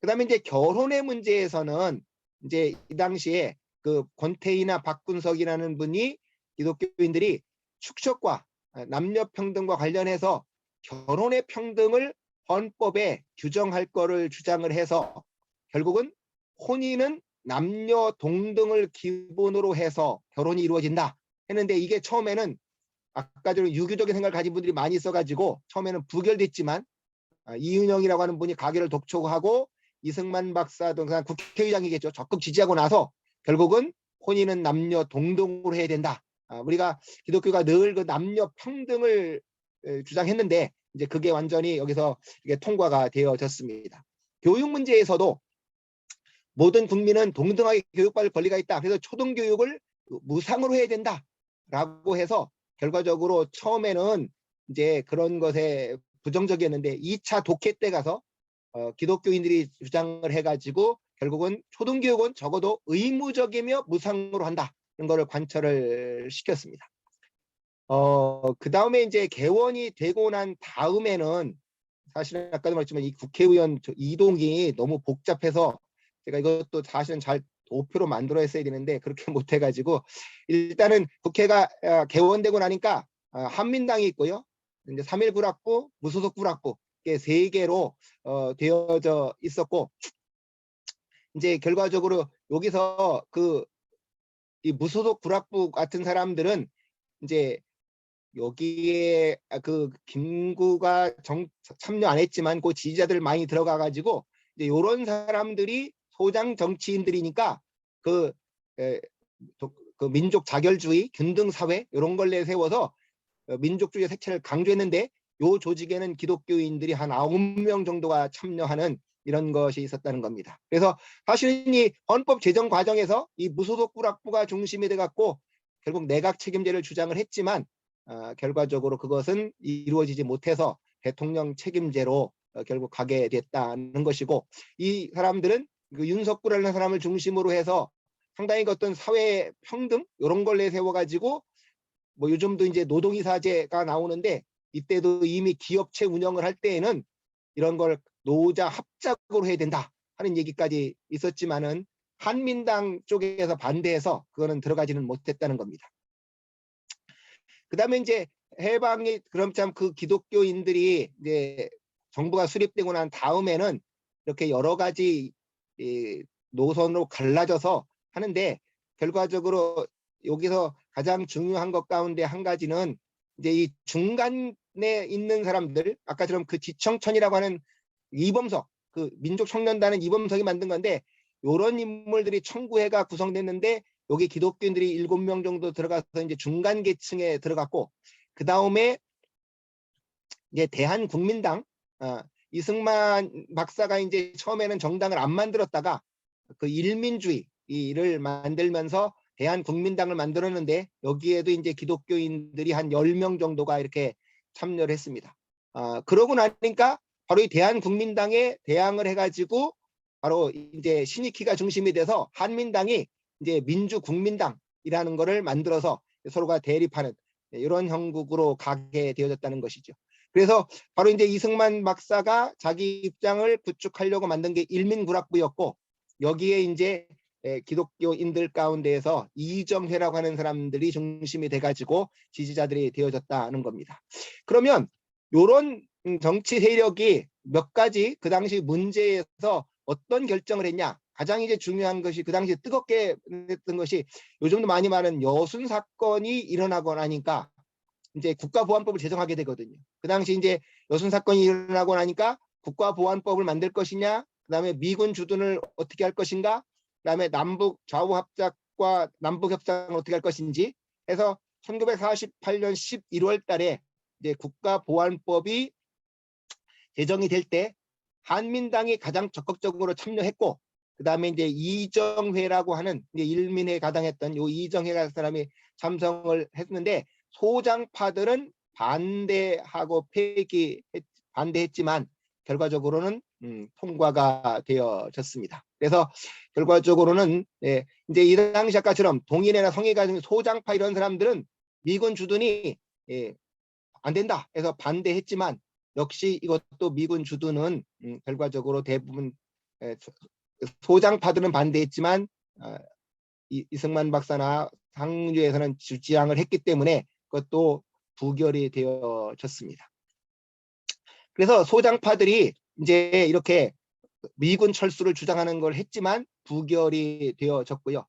그다음에 이제 결혼의 문제에서는 이제 이 당시에 그 권태희나 박군석이라는 분이 기독교인들이 축척과 남녀 평등과 관련해서 결혼의 평등을 헌법에 규정할 거를 주장을 해서 결국은 혼인은 남녀 동등을 기본으로 해서 결혼이 이루어진다 했는데 이게 처음에는 아까 전에 유교적인 생각을 가진 분들이 많이 있어가지고 처음에는 부결됐지만 이은영이라고 하는 분이 가결을 독촉하고 이승만 박사 등 국회의장이겠죠. 적극 지지하고 나서 결국은 혼인은 남녀 동등으로 해야 된다. 우리가 기독교가 늘 그 남녀 평등을 주장했는데 이제 그게 완전히 여기서 이게 통과가 되어졌습니다. 교육 문제에서도 모든 국민은 동등하게 교육받을 권리가 있다. 그래서 초등교육을 무상으로 해야 된다라고 해서 결과적으로 처음에는 이제 그런 것에 부정적이었는데 2차 독해 때 가서 기독교인들이 주장을 해가지고 결국은 초등교육은 적어도 의무적이며 무상으로 한다는 것을 관철을 시켰습니다. 그 다음에 이제 개원이 되고 난 다음에는 사실은 아까도 말했지만 이 국회의원 이동이 너무 복잡해서 제가 이것도 사실은 잘 도표로 만들어 했어야 되는데 그렇게 못해가지고 일단은 국회가 개원되고 나니까 한민당이 있고요. 이제 3.1 구락부, 무소속 구락부 이게 3개로 되어져 있었고 이제 결과적으로 여기서 이 무소속 구락부 같은 사람들은 이제 여기에 그 김구가 참여 안 했지만 그 지지자들 많이 들어가 가지고 이제 이런 사람들이 소장 정치인들이니까 그 민족 자결주의, 균등 사회 이런 걸 내세워서 민족주의 색채를 강조했는데 이 조직에는 기독교인들이 한 9명 정도가 참여하는 이런 것이 있었다는 겁니다. 그래서 사실은 이 헌법 제정 과정에서 이 무소속 구락부가 중심이 돼 갖고 결국 내각 책임제를 주장을 했지만 결과적으로 그것은 이루어지지 못해서 대통령 책임제로 결국 가게 됐다는 것이고 이 사람들은 그 윤석구라는 사람을 중심으로 해서 상당히 어떤 사회 평등 이런 걸 내세워가지고 뭐 요즘도 이제 노동이사제가 나오는데 이때도 이미 기업체 운영을 할 때에는 이런 걸 노자 합작으로 해야 된다 하는 얘기까지 있었지만은 한민당 쪽에서 반대해서 그거는 들어가지는 못했다는 겁니다. 그 다음에 이제 해방이 그럼 참 그 기독교인들이 이제 정부가 수립되고 난 다음에는 이렇게 여러 가지 노선으로 갈라져서 하는데 결과적으로 여기서 가장 중요한 것 가운데 한 가지는 이제 이 중간에 있는 사람들 아까처럼 그 지청천이라고 하는 이범석 그 민족청년단은 이범석이 만든 건데 이런 인물들이 청구회가 구성됐는데 여기 기독교인들이 7명 정도 들어가서 이제 중간 계층에 들어갔고 그 다음에 이제 대한국민당 이승만 박사가 이제 처음에는 정당을 안 만들었다가 그 일민주의를 만들면서 대한국민당을 만들었는데 여기에도 이제 기독교인들이 한 10명 정도가 이렇게 참여를 했습니다. 그러고 나니까 바로 이 대한국민당에 대항을 해가지고 바로 이제 신익희가 중심이 돼서 한민당이 이제 민주국민당이라는 거를 만들어서 서로가 대립하는 이런 형국으로 가게 되어졌다는 것이죠. 그래서 바로 이제 이승만 박사가 자기 입장을 구축하려고 만든 게 일민구락부였고 여기에 이제 기독교인들 가운데에서 이정회라고 하는 사람들이 중심이 돼가지고 지지자들이 되어졌다는 겁니다. 그러면 이런 정치 세력이 몇 가지 그 당시 문제에서 어떤 결정을 했냐? 가장 이제 중요한 것이 그 당시 뜨겁게 했던 것이 요즘도 많이 말하는 여순 사건이 일어나고 나니까 이제 국가보안법을 제정하게 되거든요. 그 당시 이제 여순 사건이 일어나고 나니까 국가보안법을 만들 것이냐, 그다음에 미군 주둔을 어떻게 할 것인가, 그다음에 남북 좌우 합작과 남북 협상을 어떻게 할 것인지 해서 1948년 11월 달에 이제 국가보안법이 제정이 될 때 한민당이 가장 적극적으로 참여했고 그다음에 이제 이정회라고 하는 이제 일민에 가당했던 요 이정회라는 사람이 참석을 했는데 소장파들은 반대했지만 결과적으로는 통과가 되어졌습니다. 그래서 결과적으로는 이제 이 당시 아까처럼 동인회나 성애가 소장파 이런 사람들은 미군 주둔이 안 된다 해서 반대했지만 역시 이것도 미군 주둔은 결과적으로 대부분 소장파들은 반대했지만 이승만 박사나 상주에서는 지향을 했기 때문에 그것도 부결이 되어졌습니다. 그래서 소장파들이 이제 이렇게 미군 철수를 주장하는 걸 했지만 부결이 되어졌고요.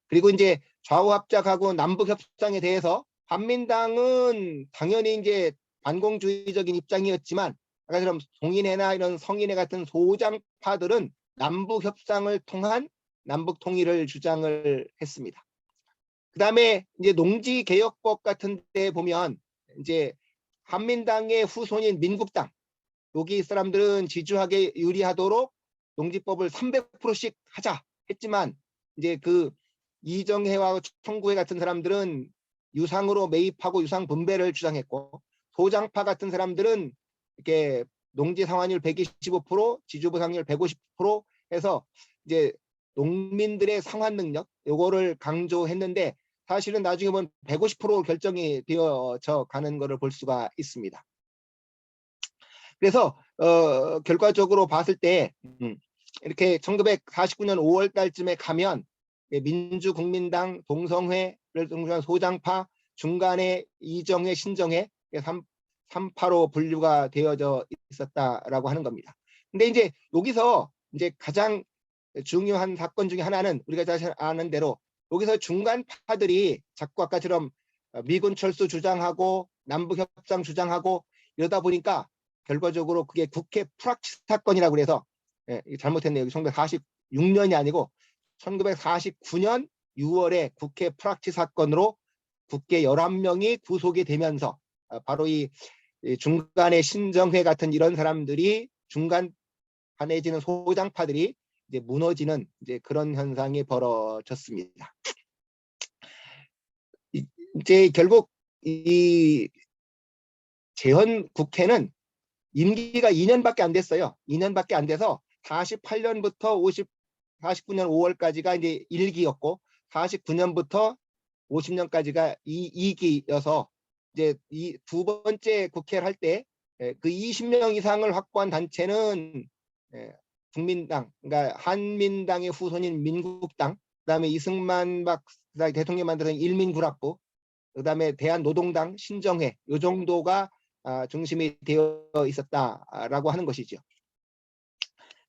그리고 이제 좌우합작하고 남북 협상에 대해서 한민당은 당연히 이제 반공주의적인 입장이었지만 아까처럼 동인회나 이런 성인회 같은 소장파들은 남북 협상을 통한 남북 통일을 주장을 했습니다. 그다음에 이제 농지개혁법 같은 데 보면 이제 한민당의 후손인 민국당 여기 사람들은 지주하게 유리하도록 농지법을 300%씩 하자 했지만 이제 그 이정혜와 청구회 같은 사람들은 유상으로 매입하고 유상 분배를 주장했고 소장파 같은 사람들은 이렇게 농지 상환율 125%, 지주 보상률 150% 해서 이제 농민들의 상환 능력 요거를 강조했는데 사실은 나중에 보면 150% 결정이 되어져 가는 것을 볼 수가 있습니다. 그래서 결과적으로 봤을 때 이렇게 1949년 5월 달쯤에 가면 민주국민당, 동성회를 중심한 소장파, 중간에 이정회, 신정회 3파로 분류가 되어져 있었다라고 하는 겁니다. 근데 이제 여기서 이제 가장 중요한 사건 중에 하나는 우리가 잘 아는 대로 여기서 중간파들이 자꾸 아까처럼 미군 철수 주장하고 남북 협상 주장하고 이러다 보니까 결과적으로 그게 국회 프락치 사건이라고 그래서 잘못했네요. 여기 1946년이 아니고 1949년 6월에 국회 프락치 사건으로 국회 11명이 구속이 되면서 바로 이 중간의 신정회 같은 이런 사람들이 중간파 내지는 소장파들이 이제 무너지는 이제 그런 현상이 벌어졌습니다. 이제 결국 이 재헌 국회는 임기가 2년밖에 안 됐어요. 2년밖에 안 돼서 48년부터 49년 5월까지가 이제 1기였고 49년부터 50년까지가 2기여서 이제 이 두 번째 국회를 할 때 그 20명 이상을 확보한 단체는 국민당, 그러니까 한민당의 후손인 민국당, 그다음에 이승만 박사 대통령 만드는 일민구락부, 그다음에 대한노동당, 신정회 요 정도가 중심이 되어 있었다라고 하는 것이죠.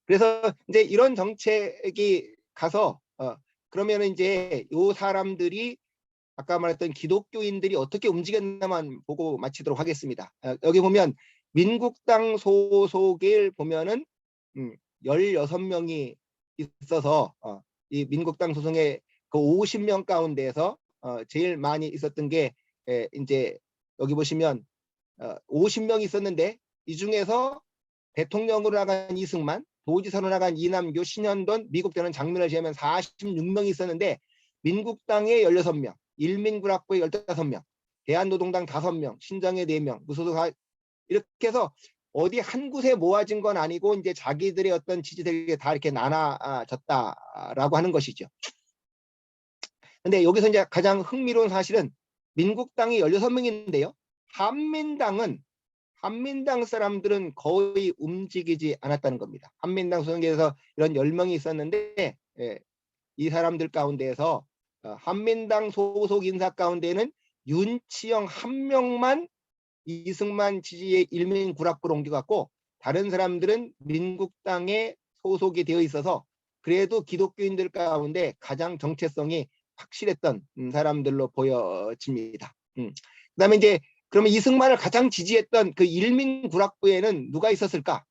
그래서 이제 이런 정책이 가서 그러면 이제 요 사람들이 아까 말했던 기독교인들이 어떻게 움직였나만 보고 마치도록 하겠습니다. 여기 보면 민국당 소속을 보면은 16명이 있어서 이 민국당 소속의 그 50명 가운데에서 제일 많이 있었던 게 이제 여기 보시면 50명이 있었는데 이 중에서 대통령으로 나간 이승만, 도지사로 나간 이남규, 신현돈, 미국대는 장면을 제하면 46명이 있었는데 민국당에 16명, 일민구락부에 15명, 대한노동당 5명, 신정에 4명, 무소속 이렇게 해서 어디 한 곳에 모아진 건 아니고 이제 자기들의 어떤 지지들에게 다 이렇게 나눠졌다라고 하는 것이죠. 근데 여기서 이제 가장 흥미로운 사실은 민국당이 16명인데요. 한민당 사람들은 거의 움직이지 않았다는 겁니다. 한민당 소속에서 이런 10명이 있었는데 이 사람들 가운데에서 한민당 소속 인사 가운데는 윤치영 한 명만 이승만 지지의 일민구락부로 옮겨갔고 다른 사람들은 민국당에 소속이 되어 있어서 그래도 기독교인들 가운데 가장 정체성이 확실했던 사람들로 보여집니다. 그다음에 이제 그러면 이승만을 가장 지지했던 그 일민구락부에는 누가 있었을까?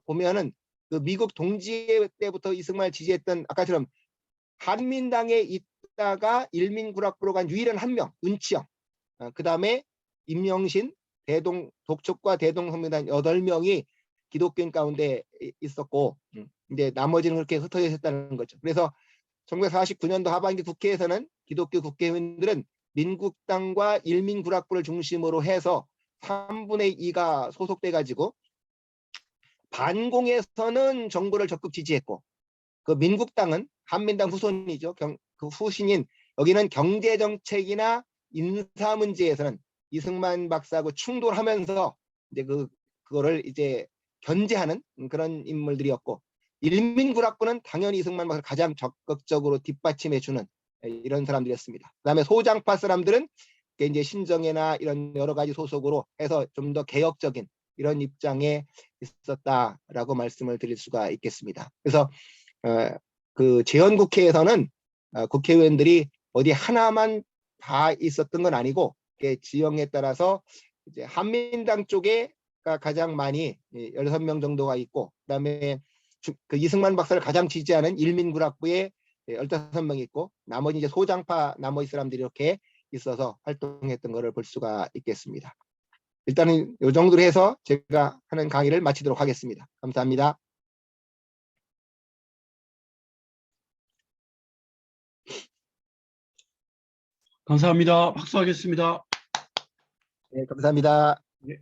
보면은 그 미국 동지회 때부터 이승만을 지지했던 아까처럼 한민당에 있다가 일민구락부로 간 유일한 한 명, 윤치영. 그다음에 임영신, 독촉과 대동성민당 8명이 기독교인 가운데 있었고 이제 나머지는 그렇게 흩어져 있었다는 거죠. 그래서 1949년도 하반기 국회에서는 기독교 국회의원들은 민국당과 일민구락부를 중심으로 해서 3분의 2가 소속돼 가지고 반공에서는 정부를 적극 지지했고, 그 민국당은 한민당 후손이죠. 그 후신인 여기는 경제 정책이나 인사 문제에서는 이승만 박사하고 충돌하면서 이제 그거를 이제 견제하는 그런 인물들이었고, 일민구락부는 당연히 이승만 박사를 가장 적극적으로 뒷받침해주는 이런 사람들이었습니다. 그다음에 소장파 사람들은 이제 신정회나 이런 여러 가지 소속으로 해서 좀 더 개혁적인 이런 입장에 있었다라고 말씀을 드릴 수가 있겠습니다. 그래서 그 재헌국회에서는 국회의원들이 어디 하나만 다 있었던 건 아니고, 지역에 따라서 이제 한민당 쪽에 가장 많이 16명 정도가 있고, 그다음에 그 이승만 박사를 가장 지지하는 일민구락부에 15명 있고, 나머지 이제 소장파 나머지 사람들이 이렇게 있어서 활동했던 것을 볼 수가 있겠습니다. 일단은 이 정도로 해서 제가 하는 강의를 마치도록 하겠습니다. 감사합니다. 감사합니다. 박수하겠습니다. 네, 감사합니다. 네.